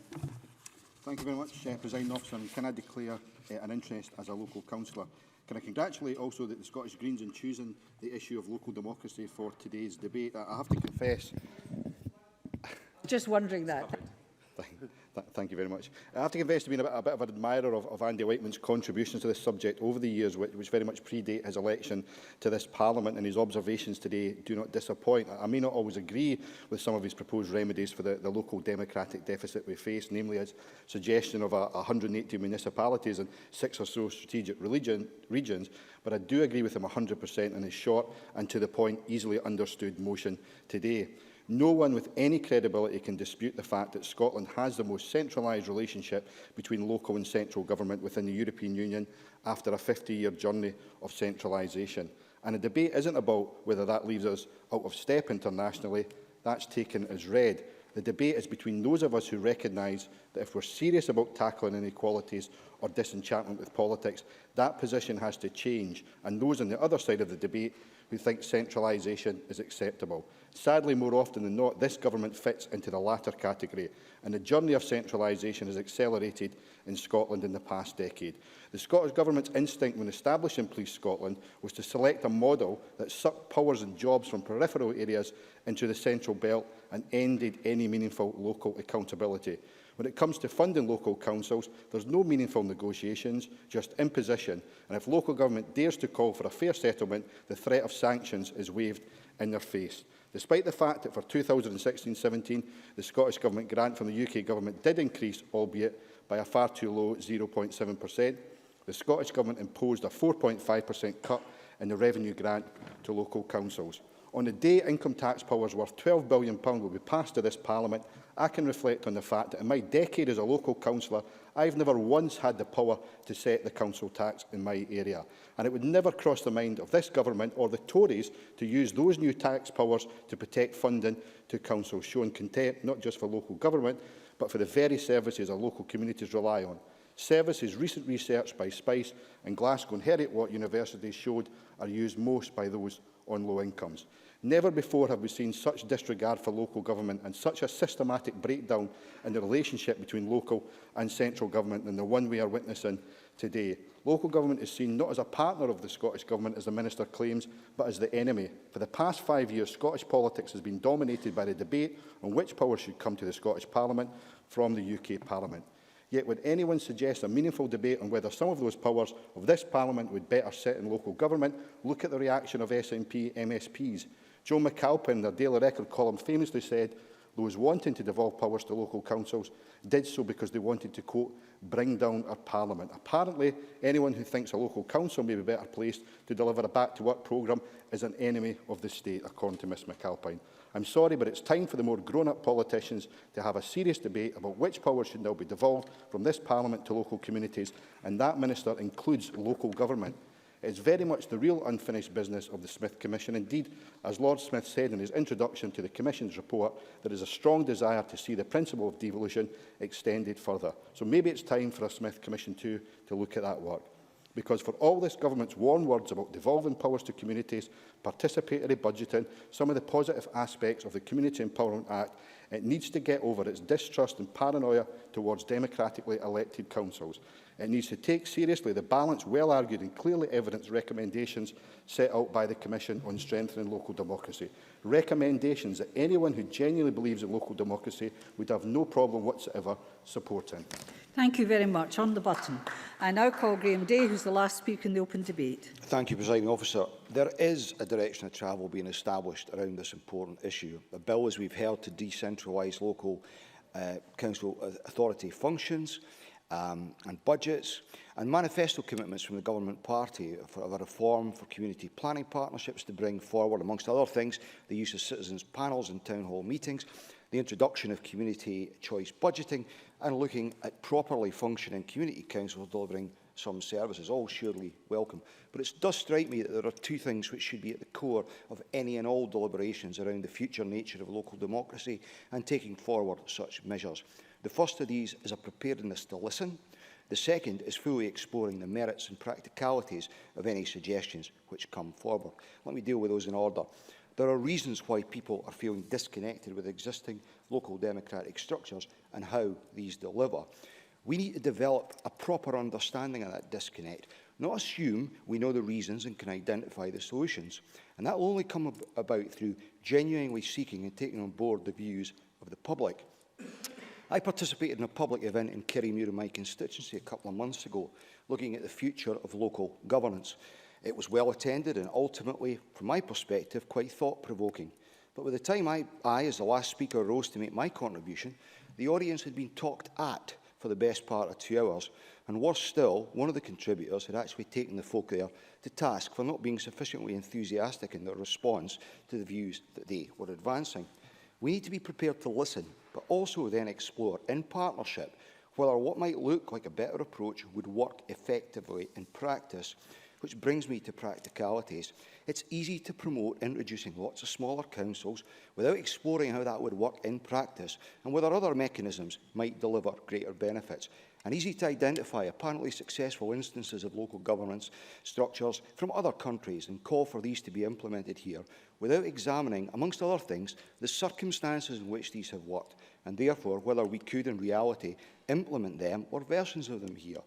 Speaker 10: Thank you very much, Presiding Officer. And can I declare an interest as a local councillor? Can I congratulate also the Scottish Greens in choosing the issue of local democracy for today's debate? I have to confess...
Speaker 1: Just wondering that.
Speaker 10: Thank you very much. I have to confess to being a bit of an admirer of Andy Whiteman's contributions to this subject over the years, which very much predate his election to this Parliament, and his observations today do not disappoint. I may not always agree with some of his proposed remedies for the local democratic deficit we face, namely his suggestion of 180 municipalities and 6 or so strategic regions, but I do agree with him 100% in his short and to the point, easily understood motion today. No one with any credibility can dispute the fact that Scotland has the most centralised relationship between local and central government within the European Union after a 50-year journey of centralisation. And the debate isn't about whether that leaves us out of step internationally. That's taken as read. The debate is between those of us who recognise that if we're serious about tackling inequalities or disenchantment with politics, that position has to change, and those on the other side of the debate who think centralisation is acceptable. Sadly, more often than not, this government fits into the latter category, and the journey of centralisation has accelerated in Scotland in the past decade. The Scottish Government's instinct when establishing Police Scotland was to select a model that sucked powers and jobs from peripheral areas into the central belt and ended any meaningful local accountability. When it comes to funding local councils, there's no meaningful negotiations, just imposition, and if local government dares to call for a fair settlement, the threat of sanctions is waved in their face. Despite the fact that for 2016-17, the Scottish Government grant from the UK Government did increase, albeit by a far too low 0.7%, the Scottish Government imposed a 4.5% cut in the revenue grant to local councils. On the day income tax powers worth £12 billion will be passed to this Parliament, I can reflect on the fact that in my decade as a local councillor, I've never once had the power to set the council tax in my area. And it would never cross the mind of this government or the Tories to use those new tax powers to protect funding to councils, showing contempt not just for local government, but for the very services our local communities rely on. Services recent research by Spice and Glasgow and Heriot-Watt universities showed are used most by those on low incomes. Never before have we seen such disregard for local government and such a systematic breakdown in the relationship between local and central government than the one we are witnessing today. Local government is seen not as a partner of the Scottish Government, as the Minister claims, but as the enemy. For the past 5 years, Scottish politics has been dominated by the debate on which powers should come to the Scottish Parliament from the UK Parliament. Yet would anyone suggest a meaningful debate on whether some of those powers of this Parliament would better sit in local government? Look at the reaction of SNP MSPs. Joe McAlpin, in their Daily Record column, famously said those wanting to devolve powers to local councils did so because they wanted to, quote, bring down our Parliament. Apparently, anyone who thinks a local council may be better placed to deliver a back-to-work programme is an enemy of the state, according to Ms McAlpine. I'm sorry, but it's time for the more grown-up politicians to have a serious debate about which powers should now be devolved from this Parliament to local communities, and that, Minister, includes local government. It's very much the real unfinished business of the Smith Commission. Indeed, as Lord Smith said in his introduction to the Commission's report, there is a strong desire to see the principle of devolution extended further. So maybe it's time for a Smith Commission too to look at that work. Because for all this government's warm words about devolving powers to communities, participatory budgeting, some of the positive aspects of the Community Empowerment Act, it needs to get over its distrust and paranoia towards democratically elected councils. It needs to take seriously the balanced, well-argued and clearly evidenced recommendations set out by the Commission on strengthening local democracy. Recommendations that anyone who genuinely believes in local democracy would have no problem whatsoever supporting.
Speaker 1: Thank you very much. On the button. I now call Graham Day, who's the last speaker in the open debate.
Speaker 11: Thank you, Presiding Officer. There is a direction of travel being established around this important issue. A bill, as we've heard, to decentralise local council authority functions and budgets, and manifesto commitments from the government party for a reform for community planning partnerships to bring forward, amongst other things, the use of citizens' panels and town hall meetings, the introduction of community choice budgeting, and looking at properly functioning community councils delivering some services, all surely welcome. But it does strike me that there are two things which should be at the core of any and all deliberations around the future nature of local democracy and taking forward such measures. The first of these is a preparedness to listen. The second is fully exploring the merits and practicalities of any suggestions which come forward. Let me deal with those in order. There are reasons why people are feeling disconnected with existing local democratic structures and how these deliver. We need to develop a proper understanding of that disconnect, not assume we know the reasons and can identify the solutions. And that will only come about through genuinely seeking and taking on board the views of the public. I participated in a public event in Kirriemuir in my constituency a couple of months ago, looking at the future of local governance. It was well attended and ultimately, from my perspective, quite thought-provoking. But by the time I, as the last speaker, rose to make my contribution, the audience had been talked at for the best part of 2 hours. And worse still, one of the contributors had actually taken the folk there to task for not being sufficiently enthusiastic in their response to the views that they were advancing. We need to be prepared to listen, but also then explore in partnership whether what might look like a better approach would work effectively in practice. Which brings me to practicalities. It's easy to promote introducing lots of smaller councils without exploring how that would work in practice and whether other mechanisms might deliver greater benefits. And easy to identify apparently successful instances of local governance structures from other countries and call for these to be implemented here without examining, amongst other things, the circumstances in which these have worked and therefore whether we could in reality implement them or versions of them here.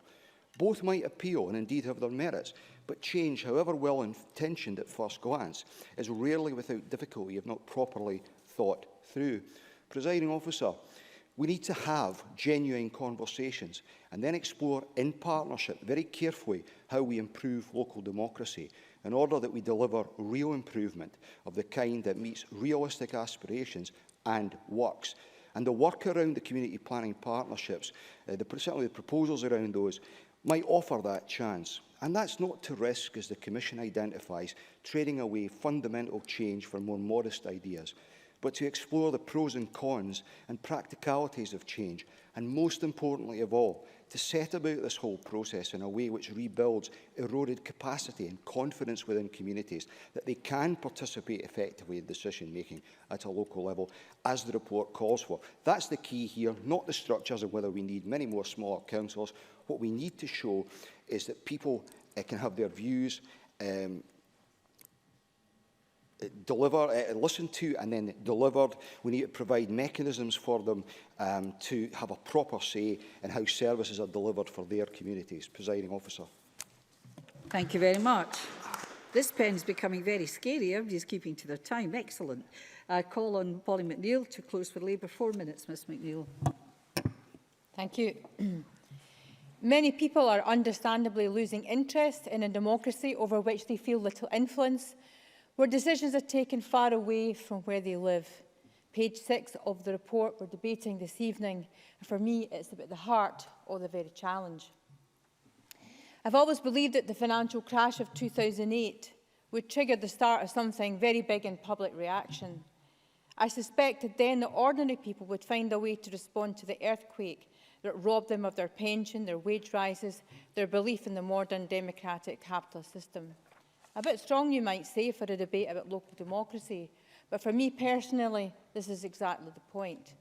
Speaker 11: Both might appeal and indeed have their merits, but change, however well intentioned at first glance, is rarely without difficulty if not properly thought through. Presiding Officer, we need to have genuine conversations and then explore in partnership very carefully how we improve local democracy in order that we deliver real improvement of the kind that meets realistic aspirations and works. And the work around the community planning partnerships, certainly the proposals around those, might offer that chance. And that's not to risk, as the Commission identifies, trading away fundamental change for more modest ideas, but to explore the pros and cons and practicalities of change, and most importantly of all, to set about this whole process in a way which rebuilds eroded capacity and confidence within communities that they can participate effectively in decision-making at a local level, as the report calls for. That's the key here, not the structures and whether we need many more smaller councils. What we need to show is that people can have their views listened to and then delivered. We need to provide mechanisms for them to have a proper say in how services are delivered for their communities. Presiding Officer.
Speaker 1: Thank you very much. This pen is becoming very scary. Everybody's keeping to their time. Excellent. I call on Polly McNeill to close for Labour. 4 minutes, Ms McNeill.
Speaker 12: Thank you. Many people are understandably losing interest in a democracy over which they feel little influence, where decisions are taken far away from where they live. Page 6 of the report we're debating this evening, and for me it's about the heart of the very challenge. I've always believed that the financial crash of 2008 would trigger the start of something very big in public reaction. I suspected then that ordinary people would find a way to respond to the earthquake that robbed them of their pension, their wage rises, their belief in the modern democratic capitalist system. A bit strong, you might say, for a debate about local democracy, but for me personally, this is exactly the point.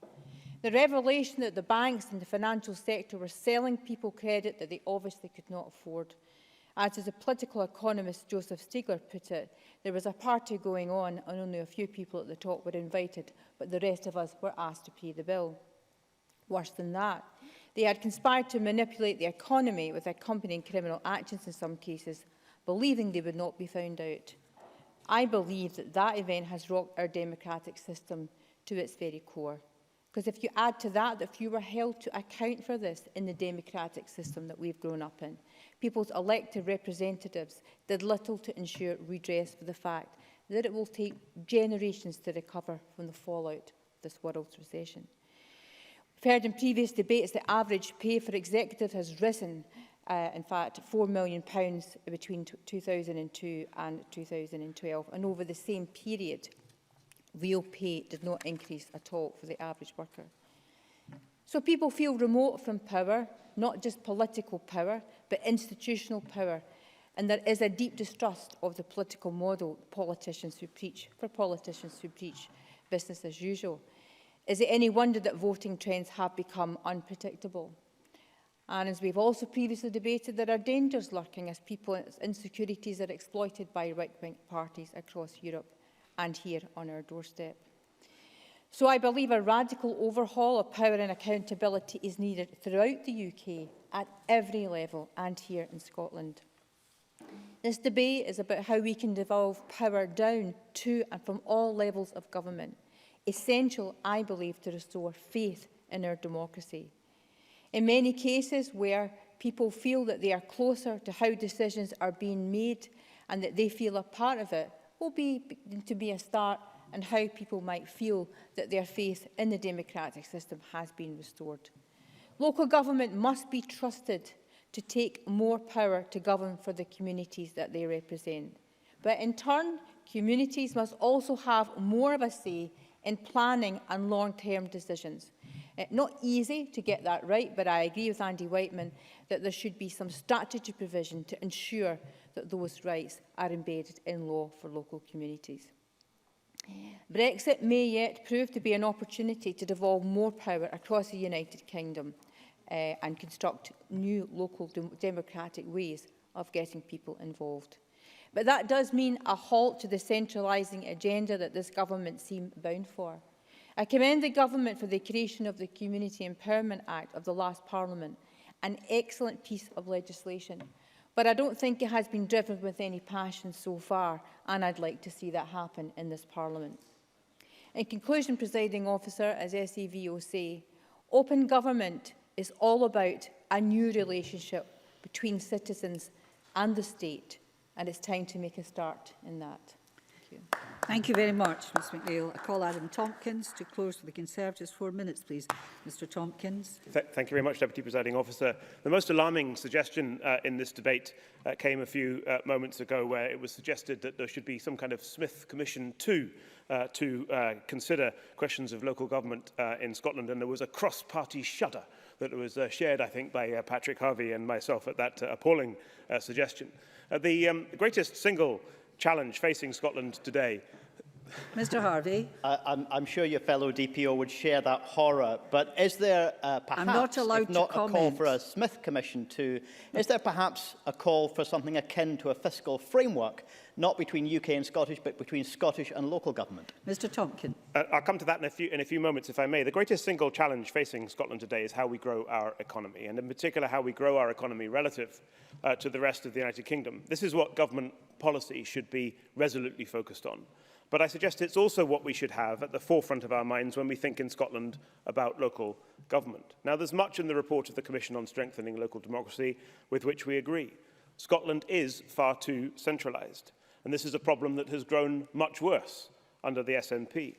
Speaker 12: The revelation that the banks and the financial sector were selling people credit that they obviously could not afford. As the political economist Joseph Stiegler put it, there was a party going on and only a few people at the top were invited, but the rest of us were asked to pay the bill. Worse than that, They had conspired to manipulate the economy with accompanying criminal actions in some cases, believing they would not be found out. I believe that that event has rocked our democratic system to its very core. Because if you add to that, that few were held to account for this in the democratic system that we've grown up in, people's elected representatives did little to ensure redress for the fact that it will take generations to recover from the fallout of this world's recession. We've heard in previous debates that average pay for executives has risen, in fact, £4 million between 2002 and 2012, and over the same period, real pay did not increase at all for the average worker. So people feel remote from power, not just political power, but institutional power. And there is a deep distrust of the political model for politicians who preach business as usual. Is it any wonder that voting trends have become unpredictable? And as we've also previously debated, there are dangers lurking as people's insecurities are exploited by right-wing parties across Europe and here on our doorstep. So I believe a radical overhaul of power and accountability is needed throughout the UK at every level and here in Scotland. This debate is about how we can devolve power down to and from all levels of government, essential, I believe, to restore faith in our democracy. In many cases where people feel that they are closer to how decisions are being made and that they feel a part of it, will be to be a start in how people might feel that their faith in the democratic system has been restored. Local government must be trusted to take more power to govern for the communities that they represent. But in turn, communities must also have more of a say in planning and long-term decisions. Not easy to get that right, but I agree with Andy Whiteman that there should be some statutory provision to ensure that those rights are embedded in law for local communities. Brexit may yet prove to be an opportunity to devolve more power across the United Kingdom and construct new local democratic ways of getting people involved. But that does mean a halt to the centralising agenda that this government seems bound for. I commend the government for the creation of the Community Empowerment Act of the last Parliament, an excellent piece of legislation. But I don't think it has been driven with any passion so far, and I'd like to see that happen in this Parliament. In conclusion, Presiding Officer, as SEVO say, open government is all about a new relationship between citizens and the state, and it's time to make a start in that. Thank you.
Speaker 1: Thank you very much, Ms McNeill. I call Adam Tompkins to close for the Conservatives. 4 minutes, please. Mr Tompkins.
Speaker 13: Thank you very much, Deputy Presiding Officer. The most alarming suggestion in this debate came a few moments ago, where it was suggested that there should be some kind of Smith Commission 2 to consider questions of local government in Scotland, and there was a cross-party shudder that was shared, I think, by Patrick Harvey and myself at that appalling suggestion. The greatest single challenge facing Scotland today.
Speaker 1: Mr Harvey.
Speaker 14: I'm sure your fellow DPO would share that horror, but is there perhaps,
Speaker 1: I'm not allowed
Speaker 14: if not
Speaker 1: to
Speaker 14: a call for a Smith Commission too, is there perhaps a call for something akin to a fiscal framework, not between UK and Scottish, but between Scottish and local government?
Speaker 1: Mr Tompkins.
Speaker 13: I'll come to that in a few moments, if I may. The greatest single challenge facing Scotland today is how we grow our economy, and in particular how we grow our economy relative to the rest of the United Kingdom. This is what government policy should be resolutely focused on. But I suggest it's also what we should have at the forefront of our minds when we think in Scotland about local government. Now, there's much in the report of the Commission on Strengthening Local Democracy with which we agree. Scotland is far too centralised, and this is a problem that has grown much worse under the SNP.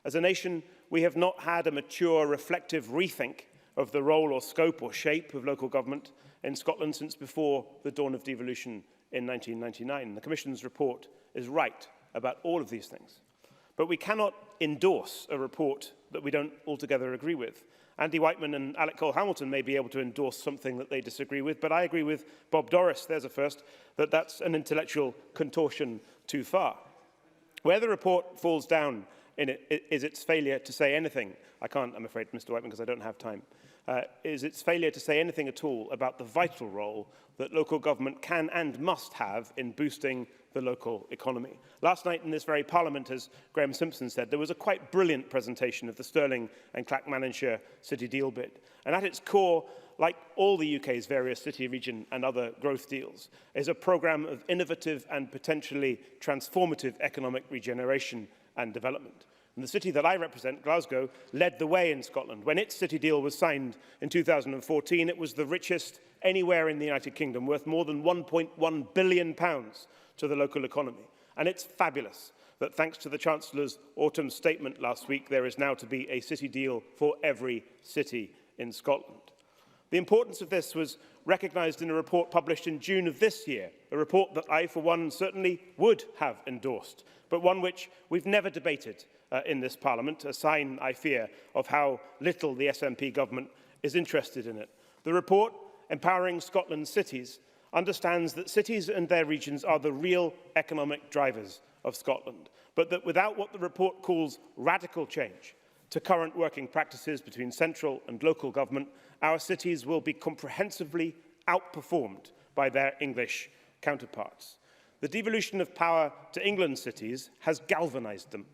Speaker 13: As a nation, we have not had a mature, reflective rethink of the role or scope or shape of local government in Scotland since before the dawn of devolution in 1999. The Commission's report is right about all of these things. But we cannot endorse a report that we don't altogether agree with. Andy Whiteman and Alec Cole-Hamilton may be able to endorse something that they disagree with, but I agree with Bob Doris, there's a first, that that's an intellectual contortion too far. Where the report falls down in it is its failure to say anything. I can't, I'm afraid, Mr Whiteman, because I don't have time. is its failure to say anything at all about the vital role that local government can and must have in boosting the local economy. Last night in this very Parliament, as Graham Simpson said, there was a quite brilliant presentation of the Stirling and Clackmannanshire City Deal bid. And at its core, like all the UK's various city, region and other growth deals, is a programme of innovative and potentially transformative economic regeneration and development. And the city that I represent, Glasgow, led the way in Scotland. When its city deal was signed in 2014, it was the richest anywhere in the United Kingdom, worth more than £1.1 billion to the local economy. And it's fabulous that thanks to the Chancellor's autumn statement last week, there is now to be a city deal for every city in Scotland. The importance of this was recognised in a report published in June of this year, a report that I, for one, certainly would have endorsed, but one which we've never debated in this Parliament, a sign, I fear, of how little the SNP government is interested in it. The report, Empowering Scotland's Cities, understands that cities and their regions are the real economic drivers of Scotland, but that without what the report calls radical change to current working practices between central and local government, our cities will be comprehensively outperformed by their English counterparts. The devolution of power to England's cities has galvanised them.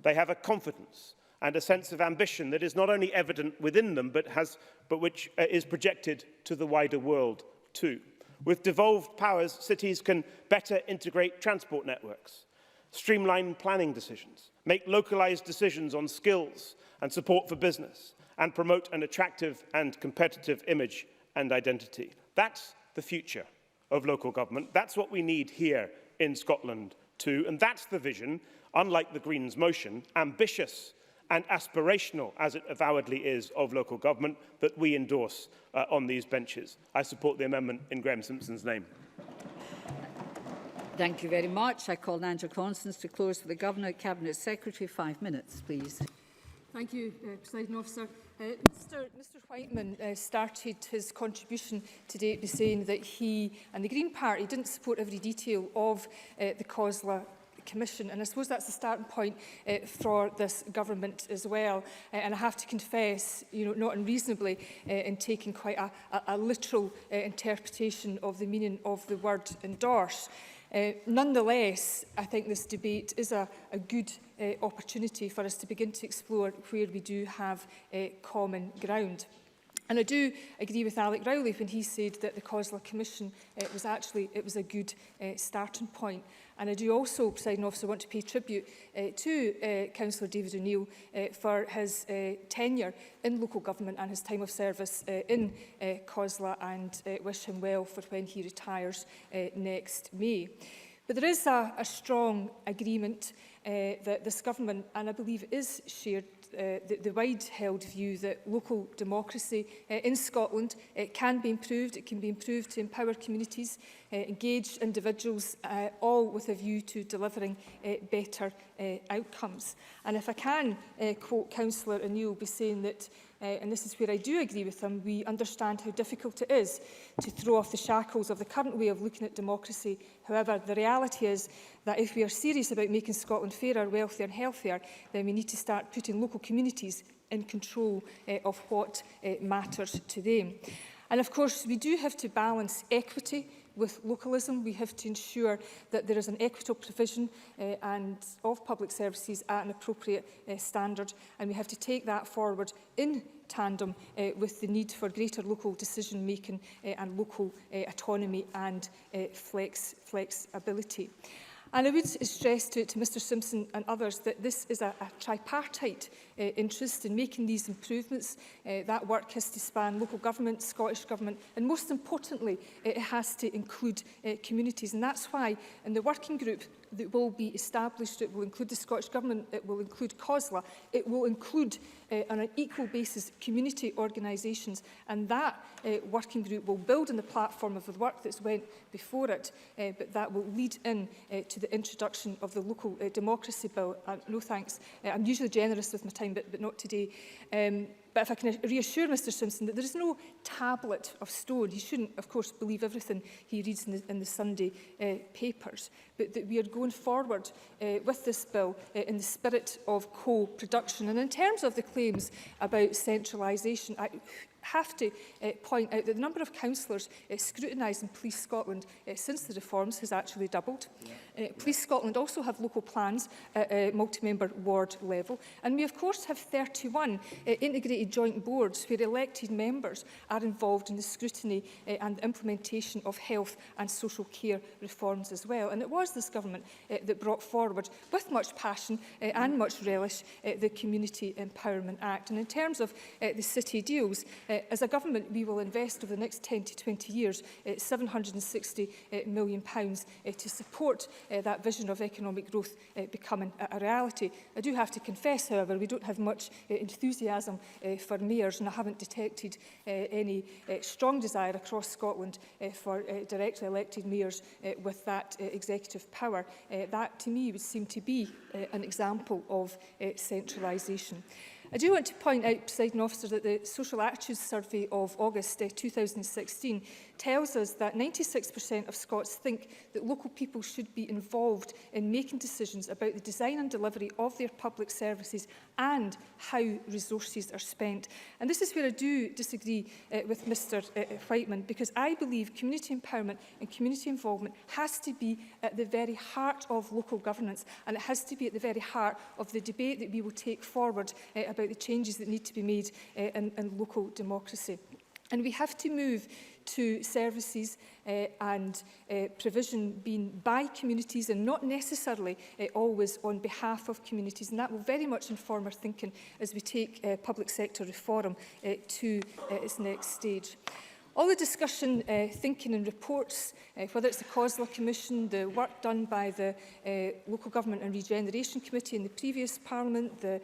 Speaker 13: They have a confidence and a sense of ambition that is not only evident within them, but which is projected to the wider world too. With devolved powers, cities can better integrate transport networks, streamline planning decisions, make localised decisions on skills and support for business, and promote an attractive and competitive image and identity. That's the future of local government. That's what we need here in Scotland too, and that's the vision, unlike the Greens' motion, ambitious and aspirational, as it avowedly is, of local government that we endorse on these benches. I support the amendment in Graham Simpson's name.
Speaker 1: Thank you very much. I call Nigel Constance to close for the Governor, Cabinet Secretary. 5 minutes, please.
Speaker 12: Thank you, Presiding Officer. Mr Whiteman started his contribution today by saying that he and the Green Party didn't support every detail of the COSLA Commission, and I suppose that's the starting point for this government as well. And I have to confess, not unreasonably, in taking quite a literal interpretation of the meaning of the word endorse. Nonetheless, I think this debate is a good opportunity for us to begin to explore where we do have common ground. And I do agree with Alec Rowley when he said that the COSLA Commission was a good starting point. And I do also, Presiding Officer, want to pay tribute to Councillor David O'Neill for his tenure in local government and his time of service in COSLA, and wish him well for when he retires next May. But there is a strong agreement that this government, and I believe is shared, the wide-held view that local democracy in Scotland can be improved. It can be improved to empower communities, engage individuals, all with a view to delivering better outcomes. And if I can quote Councillor O'Neill by saying that, and this is where I do agree with him, we understand how difficult it is to throw off the shackles of the current way of looking at democracy. However, the reality is that if we are serious about making Scotland fairer, wealthier and healthier, then we need to start putting local communities in control of what matters to them. And of course, we do have to balance equity with localism. We have to ensure that there is an equitable provision and of public services at an appropriate standard, and we have to take that forward in tandem with the need for greater local decision making and local autonomy and flexibility. And I would stress to Mr Simpson and others that this is a tripartite interest in making these improvements. That work has to span local government, Scottish Government, and most importantly, it has to include communities. And that's why in the working group that will be established, it will include the Scottish Government, it will include COSLA, it will include on an equal basis community organisations, and that working group will build on the platform of the work that's went before it, but that will lead in to the introduction of the local democracy bill. No thanks, I'm usually generous with my time, but not today. But if I can reassure Mr Simpson that there is no tablet of stone, he shouldn't, of course, believe everything he reads in the Sunday papers, but that we are going forward with this bill in the spirit of co-production. And in terms of the claims about centralisation,
Speaker 15: have to point out that the number of councillors scrutinising Police Scotland since the reforms has actually doubled. Police Scotland also have local plans at a multi-member ward level, and we of course have 31 integrated joint boards where elected members are involved in the scrutiny and implementation of health and social care reforms as well. And it was this government that brought forward, with much passion and much relish, the Community Empowerment Act. And in terms of the city deals, as a government, we will invest over the next 10 to 20 years £760 million to support that vision of economic growth becoming a reality. I do have to confess, however, we don't have much enthusiasm for mayors, and I haven't detected any strong desire across Scotland for directly elected mayors with that executive power. That, to me, would seem to be an example of centralisation. I do want to point out, Presiding Officer, that the Social Attitudes Survey of August 2016 tells us that 96% of Scots think that local people should be involved in making decisions about the design and delivery of their public services and how resources are spent. And this is where I do disagree with Mr Whiteman, because I believe community empowerment and community involvement has to be at the very heart of local governance, and it has to be at the very heart of the debate that we will take forward about the changes that need to be made in local democracy. And we have to move to services and provision being by communities and not necessarily always on behalf of communities. And that will very much inform our thinking as we take public sector reform to its next stage. All the discussion, thinking and reports, whether it's the COSLA Commission, the work done by the Local Government and Regeneration Committee in the previous Parliament, the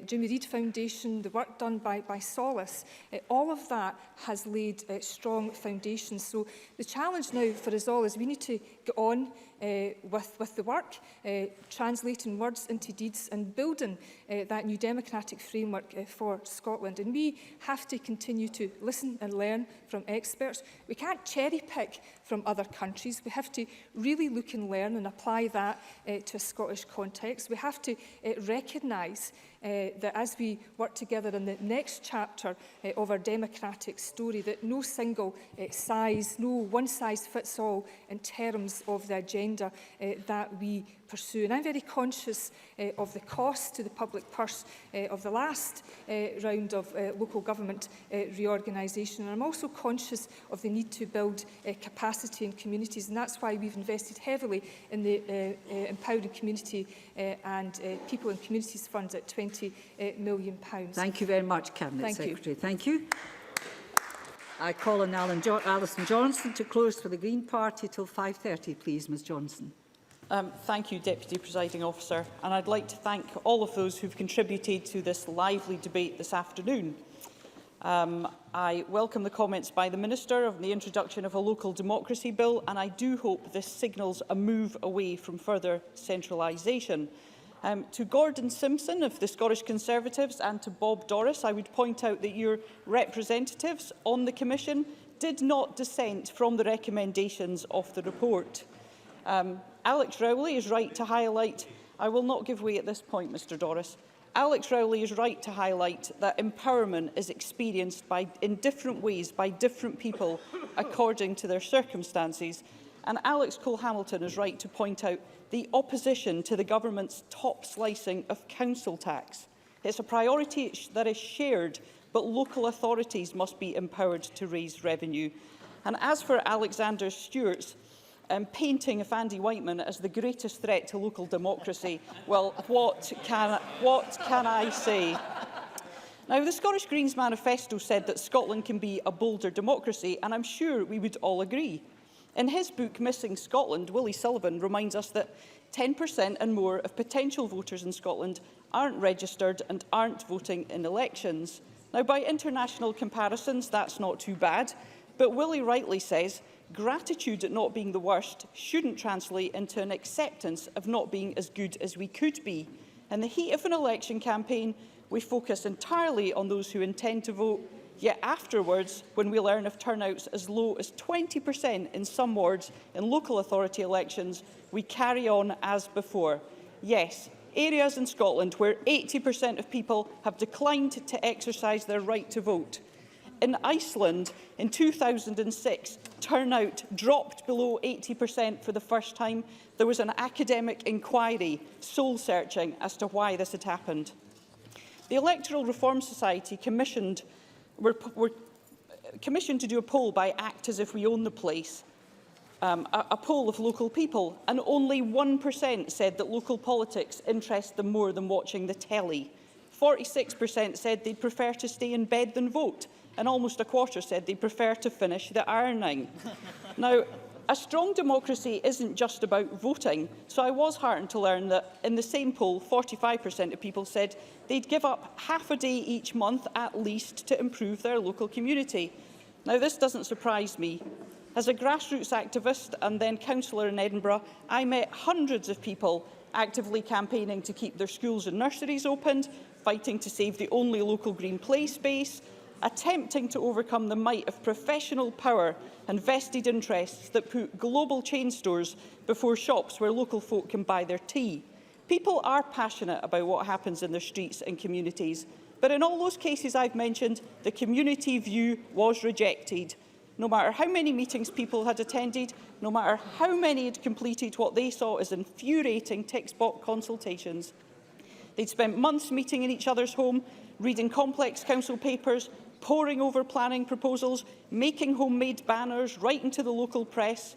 Speaker 15: Jimmy Reid Foundation, the work done by Solace, all of that has laid strong foundations. So the challenge now for us all is we need to get on with the work, translating words into deeds and building that new democratic framework for Scotland. And we have to continue to listen and learn from experts. We can't cherry pick from other countries. We have to really look and learn and apply that to a Scottish context. We have to recognise that as we work together in the next chapter of our democratic story, that no single size, no one-size-fits-all in terms of the agenda that we pursue. And I'm very conscious of the cost to the public purse of the last round of local government reorganisation. And I'm also conscious of the need to build capacity in communities, and that's why we've invested heavily in the Empowering Community and People and Communities Fund at £20 million.
Speaker 1: Thank you very much, Cabinet Secretary. Thank you. I call on Alison Johnson to close for the Green Party till 5:30, please, Ms Johnson.
Speaker 16: Thank you, Deputy Presiding Officer, and I'd like to thank all of those who've contributed to this lively debate this afternoon. I welcome the comments by the Minister on the introduction of a local democracy bill, and I do hope this signals a move away from further centralisation. To Gordon Simpson of the Scottish Conservatives and to Bob Doris, I would point out that your representatives on the Commission did not dissent from the recommendations of the report. Alex Rowley is right to highlight, I will not give way at this point, Mr Doris. Alex Rowley is right to highlight that empowerment is experienced in different ways by different people according to their circumstances. And Alex Cole-Hamilton is right to point out the opposition to the government's top slicing of council tax. It's a priority that is shared, but local authorities must be empowered to raise revenue. And as for Alexander Stewart's painting of Andy Whiteman as the greatest threat to local democracy, well, what can I say? Now, the Scottish Greens manifesto said that Scotland can be a bolder democracy, and I'm sure we would all agree. In his book, Missing Scotland, Willie Sullivan reminds us that 10% and more of potential voters in Scotland aren't registered and aren't voting in elections. Now, by international comparisons, that's not too bad, but Willie rightly says gratitude at not being the worst shouldn't translate into an acceptance of not being as good as we could be. In the heat of an election campaign, we focus entirely on those who intend to vote, yet afterwards, when we learn of turnouts as low as 20% in some wards in local authority elections, we carry on as before. Yes, areas in Scotland where 80% of people have declined to exercise their right to vote. In Iceland, in 2006, turnout dropped below 80% for the first time. There was an academic inquiry, soul-searching, as to why this had happened. The Electoral Reform Society were commissioned to do a poll by Act As If We Own the Place, a poll of local people, and only 1% said that local politics interest them more than watching the telly. 46% said they'd prefer to stay in bed than vote, and almost a quarter said they'd prefer to finish the ironing. Now, a strong democracy isn't just about voting, so I was heartened to learn that in the same poll, 45% of people said they'd give up half a day each month at least to improve their local community. Now, this doesn't surprise me. As a grassroots activist and then councillor in Edinburgh, I met hundreds of people actively campaigning to keep their schools and nurseries opened, fighting to save the only local green play space, attempting to overcome the might of professional power and vested interests that put global chain stores before shops where local folk can buy their tea. People are passionate about what happens in their streets and communities, but in all those cases I've mentioned, the community view was rejected. No matter how many meetings people had attended, no matter how many had completed what they saw as infuriating text-box consultations. They'd spent months meeting in each other's home, reading complex council papers, poring over planning proposals, making homemade banners, writing to the local press,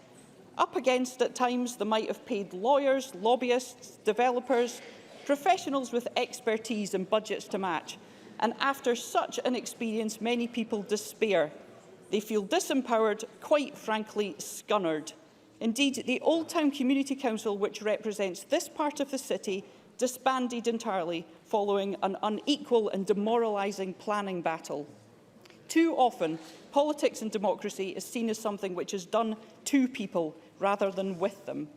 Speaker 16: up against, at times, the might of paid lawyers, lobbyists, developers, professionals with expertise and budgets to match. And after such an experience, many people despair. They feel disempowered, quite frankly, scunnered. Indeed, the Old Town Community Council, which represents this part of the city, disbanded entirely following an unequal and demoralising planning battle. Too often, politics and democracy is seen as something which is done to people rather than with them.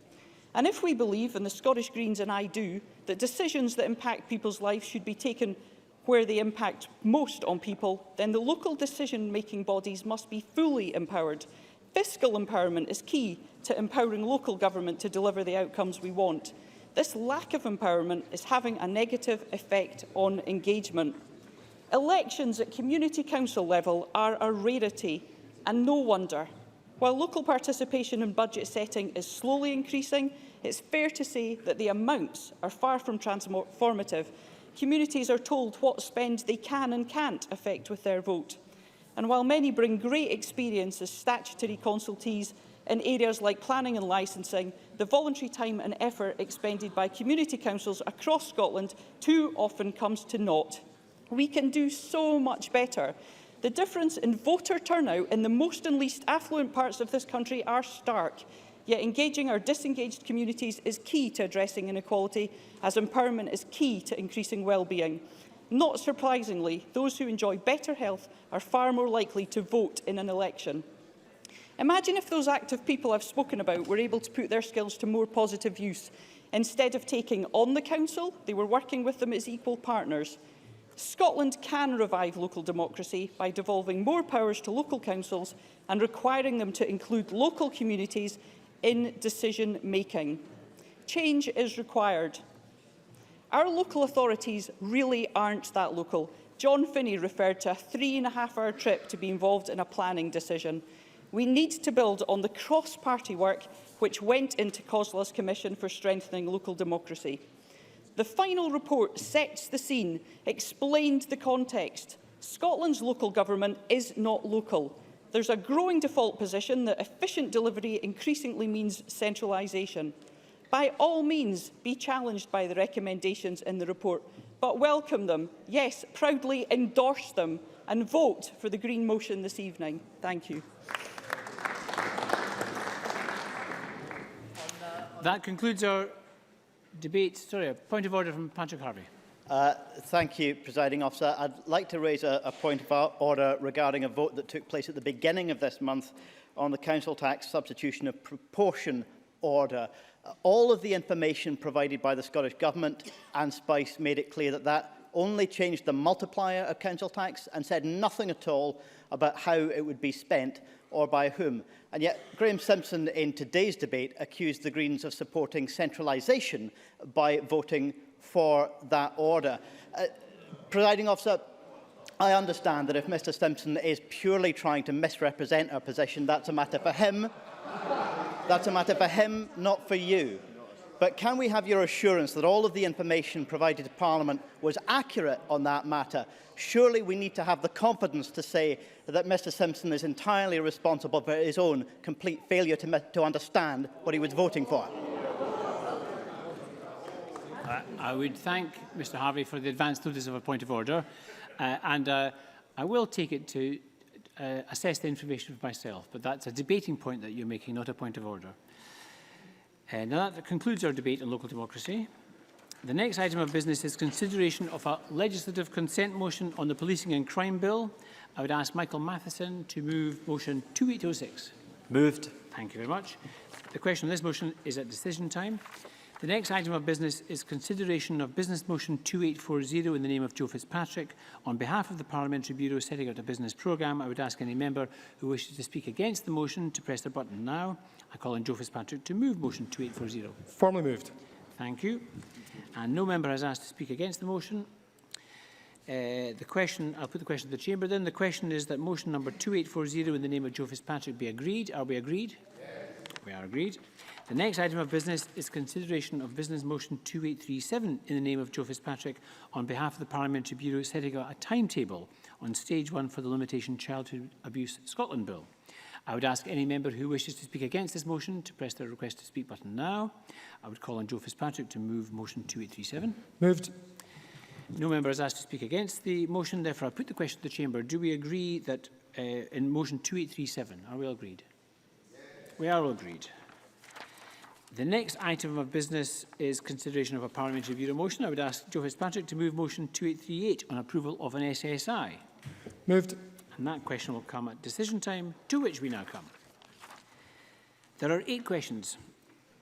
Speaker 16: And if we believe, and the Scottish Greens and I do, that decisions that impact people's lives should be taken where they impact most on people, then the local decision-making bodies must be fully empowered. Fiscal empowerment is key to empowering local government to deliver the outcomes we want. This lack of empowerment is having a negative effect on engagement. Elections at community council level are a rarity, and no wonder. While local participation in budget setting is slowly increasing, it's fair to say that the amounts are far from transformative. Communities are told what spend they can and can't affect with their vote. And while many bring great experience as statutory consultees in areas like planning and licensing, the voluntary time and effort expended by community councils across Scotland too often comes to naught. We can do so much better. The difference in voter turnout in the most and least affluent parts of this country are stark. Yet engaging our disengaged communities is key to addressing inequality, as empowerment is key to increasing well-being. Not surprisingly, those who enjoy better health are far more likely to vote in an election. Imagine if those active people I've spoken about were able to put their skills to more positive use. Instead of taking on the council, they were working with them as equal partners. Scotland can revive local democracy by devolving more powers to local councils and requiring them to include local communities in decision-making. Change is required. Our local authorities really aren't that local. John Finney referred to a 3.5-hour trip to be involved in a planning decision. We need to build on the cross-party work which went into COSLA's Commission for Strengthening Local Democracy. The final report sets the scene, explained the context. Scotland's local government is not local. There's a growing default position that efficient delivery increasingly means centralisation. By all means, be challenged by the recommendations in the report, but welcome them, yes, proudly endorse them, and vote for the Green motion this evening. Thank you.
Speaker 17: That concludes our debate. Sorry, a point of order from Patrick Harvey.
Speaker 14: Thank you, Presiding Officer. I'd like to raise a point of order regarding a vote that took place at the beginning of this month on the council tax substitution of proportion order. All of the information provided by the Scottish Government and SPICE made it clear that that only changed the multiplier of council tax and said nothing at all about how it would be spent or by whom. And yet Graham Simpson in today's debate accused the Greens of supporting centralisation by voting for that order. Presiding Officer, I understand that if Mr Simpson is purely trying to misrepresent our position, that's a matter for him. That's a matter for him, not for you. But can we have your assurance that all of the information provided to Parliament was accurate on that matter? Surely we need to have the confidence to say that Mr Simpson is entirely responsible for his own complete failure to understand what he was voting for.
Speaker 17: I would thank Mr Harvey for the advance notice of a point of order, and I will take it to assess the information for myself, but that's a debating point that you're making, not a point of order. Now that concludes our debate on local democracy. The next item of business is consideration of a legislative consent motion on the Policing and Crime Bill. I would ask Michael Matheson to move motion 2806.
Speaker 18: Moved.
Speaker 17: Thank you very much. The question on this motion is at decision time. The next item of business is consideration of business motion 2840 in the name of Joe Fitzpatrick. On behalf of the Parliamentary Bureau setting out a business programme, I would ask any member who wishes to speak against the motion to press their button now. I call on Joe Fitzpatrick to move motion 2840.
Speaker 18: Formally moved.
Speaker 17: Thank you. And no member has asked to speak against the motion. I'll put the question to the Chamber then. The question is that motion number 2840 in the name of Joe Fitzpatrick be agreed. Are we agreed? Yes. We are agreed. The next item of business is consideration of business motion 2837 in the name of Joe Fitzpatrick on behalf of the Parliamentary Bureau setting out a timetable on stage 1 for the Limitation Childhood Abuse Scotland Bill. I would ask any member who wishes to speak against this motion to press their request to speak button now. I would call on Joe Fitzpatrick to move motion 2837.
Speaker 18: Moved.
Speaker 17: No member has asked to speak against the motion, therefore I put the question to the Chamber. Do we agree that in motion 2837, are we all agreed? Yes. We are all agreed. The next item of business is consideration of a Parliamentary Bureau motion. I would ask Joe Fitzpatrick to move motion 2838 on approval of an SSI.
Speaker 18: Moved.
Speaker 17: And that question will come at decision time, to which we now come. There are 8 questions.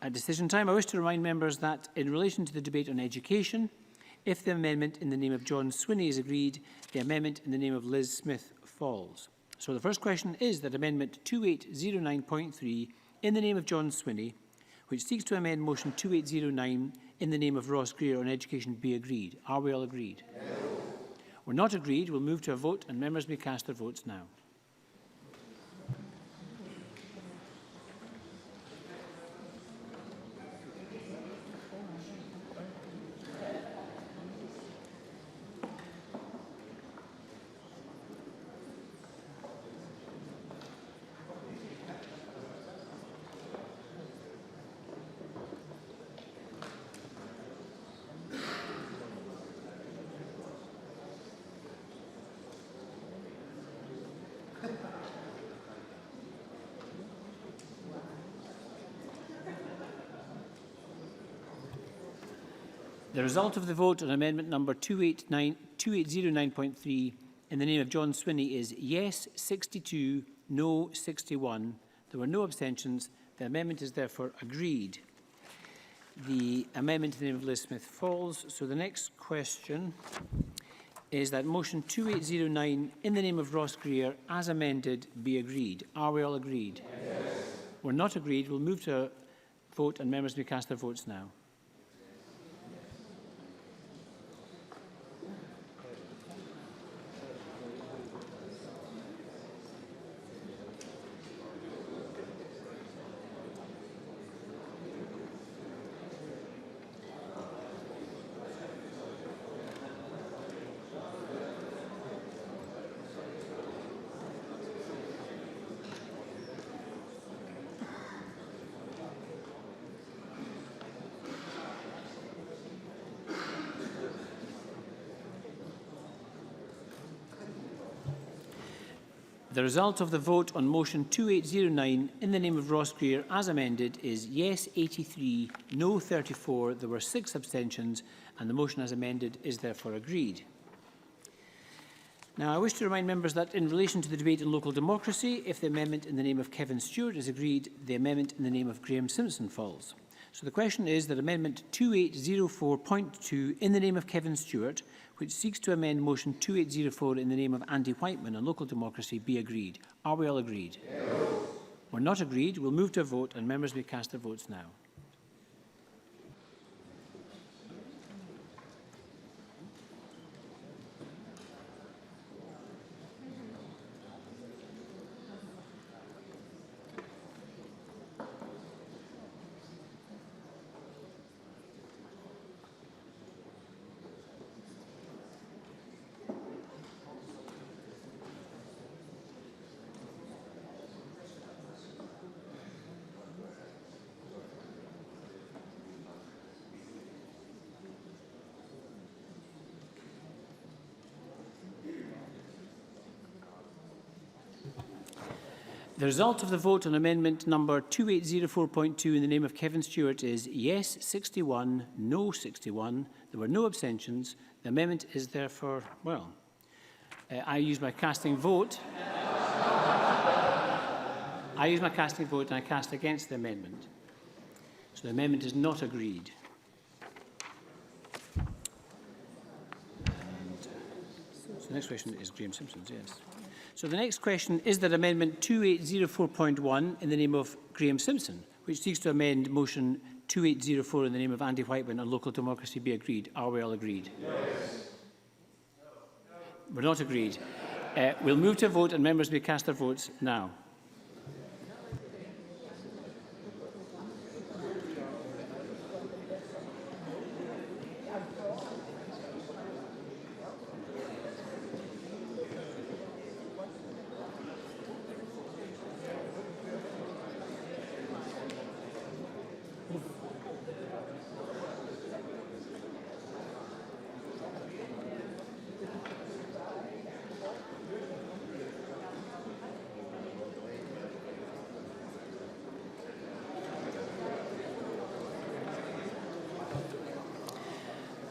Speaker 17: At decision time, I wish to remind members that in relation to the debate on education, if the amendment in the name of John Swinney is agreed, the amendment in the name of Liz Smith falls. So the first question is that Amendment 2809.3 in the name of John Swinney, which seeks to amend motion 2809 in the name of Ross Greer on education, be agreed. Are we all agreed? Yes. We're not agreed. We'll move to a vote and members may cast their votes now. The result of the vote on amendment number 2809.3 in the name of John Swinney is yes 62, no 61. There were no abstentions. The amendment is therefore agreed. The amendment in the name of Liz Smith falls. So the next question is that motion 2809 in the name of Ross Greer as amended be agreed. Are we all agreed? Yes. We're not agreed. We'll move to a vote and members may cast their votes now. The result of the vote on motion 2809 in the name of Ross Greer as amended is yes 83, no 34. There were 6 abstentions and the motion as amended is therefore agreed. Now I wish to remind members that in relation to the debate on local democracy, if the amendment in the name of Kevin Stewart is agreed, the amendment in the name of Graham Simpson falls. So the question is that amendment 2804.2 in the name of Kevin Stewart, which seeks to amend motion 2804 in the name of Andy Whiteman on local democracy, be agreed. Are we all agreed? Yes. We're not agreed. We'll move to a vote and members may cast their votes now. The result of the vote on amendment number 2804.2 in the name of Kevin Stewart is yes 61, no 61. There were no abstentions. The amendment is therefore, well, I use my casting vote. I use my casting vote and I cast against the amendment. So the amendment is not agreed. And so the next question is Graham Simpson's, yes. So the next question is that amendment 2804.1 in the name of Graham Simpson, which seeks to amend motion 2804 in the name of Andy Whiteman on local democracy be agreed. Are we all agreed? Yes. We're not agreed. We'll move to a vote and members may cast their votes now.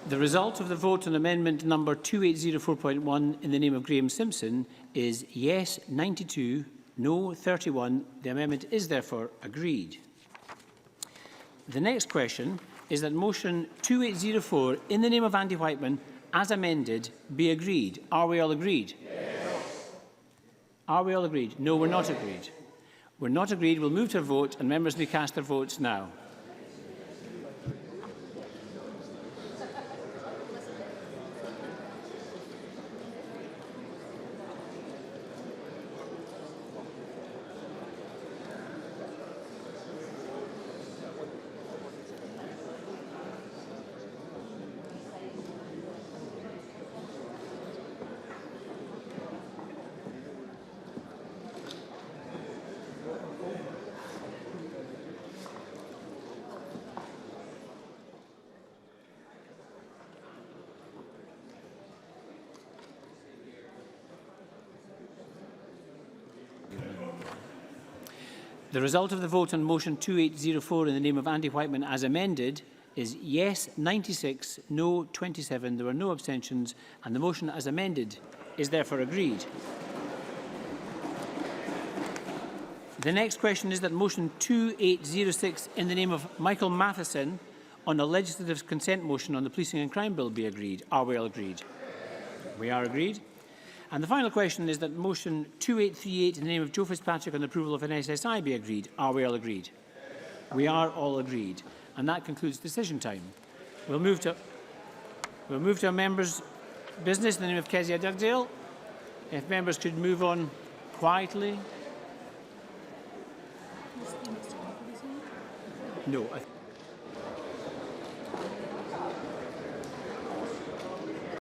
Speaker 17: The result of the vote on amendment number 2804.1 in the name of Graham Simpson is yes 92, no 31. The amendment is therefore agreed. The next question is that motion 2804 in the name of Andy Whiteman as amended be agreed. Are we all agreed? Yes. Are we all agreed? No, we're not agreed. We're not agreed. We'll move to a vote and members may cast their votes now. The result of the vote on motion 2804 in the name of Andy Whiteman as amended is yes 96, no 27. There were no abstentions and the motion as amended is therefore agreed. The next question is that motion 2806 in the name of Michael Matheson on a legislative consent motion on the Policing and Crime Bill be agreed. Are we all agreed? We are agreed. And the final question is that motion 2838 in the name of Joe Fitzpatrick on the approval of an SSI be agreed. Are we all agreed? We are all agreed. And that concludes decision time. We'll move to our members' business in the name of Kezia Dugdale. If members could move on quietly. No.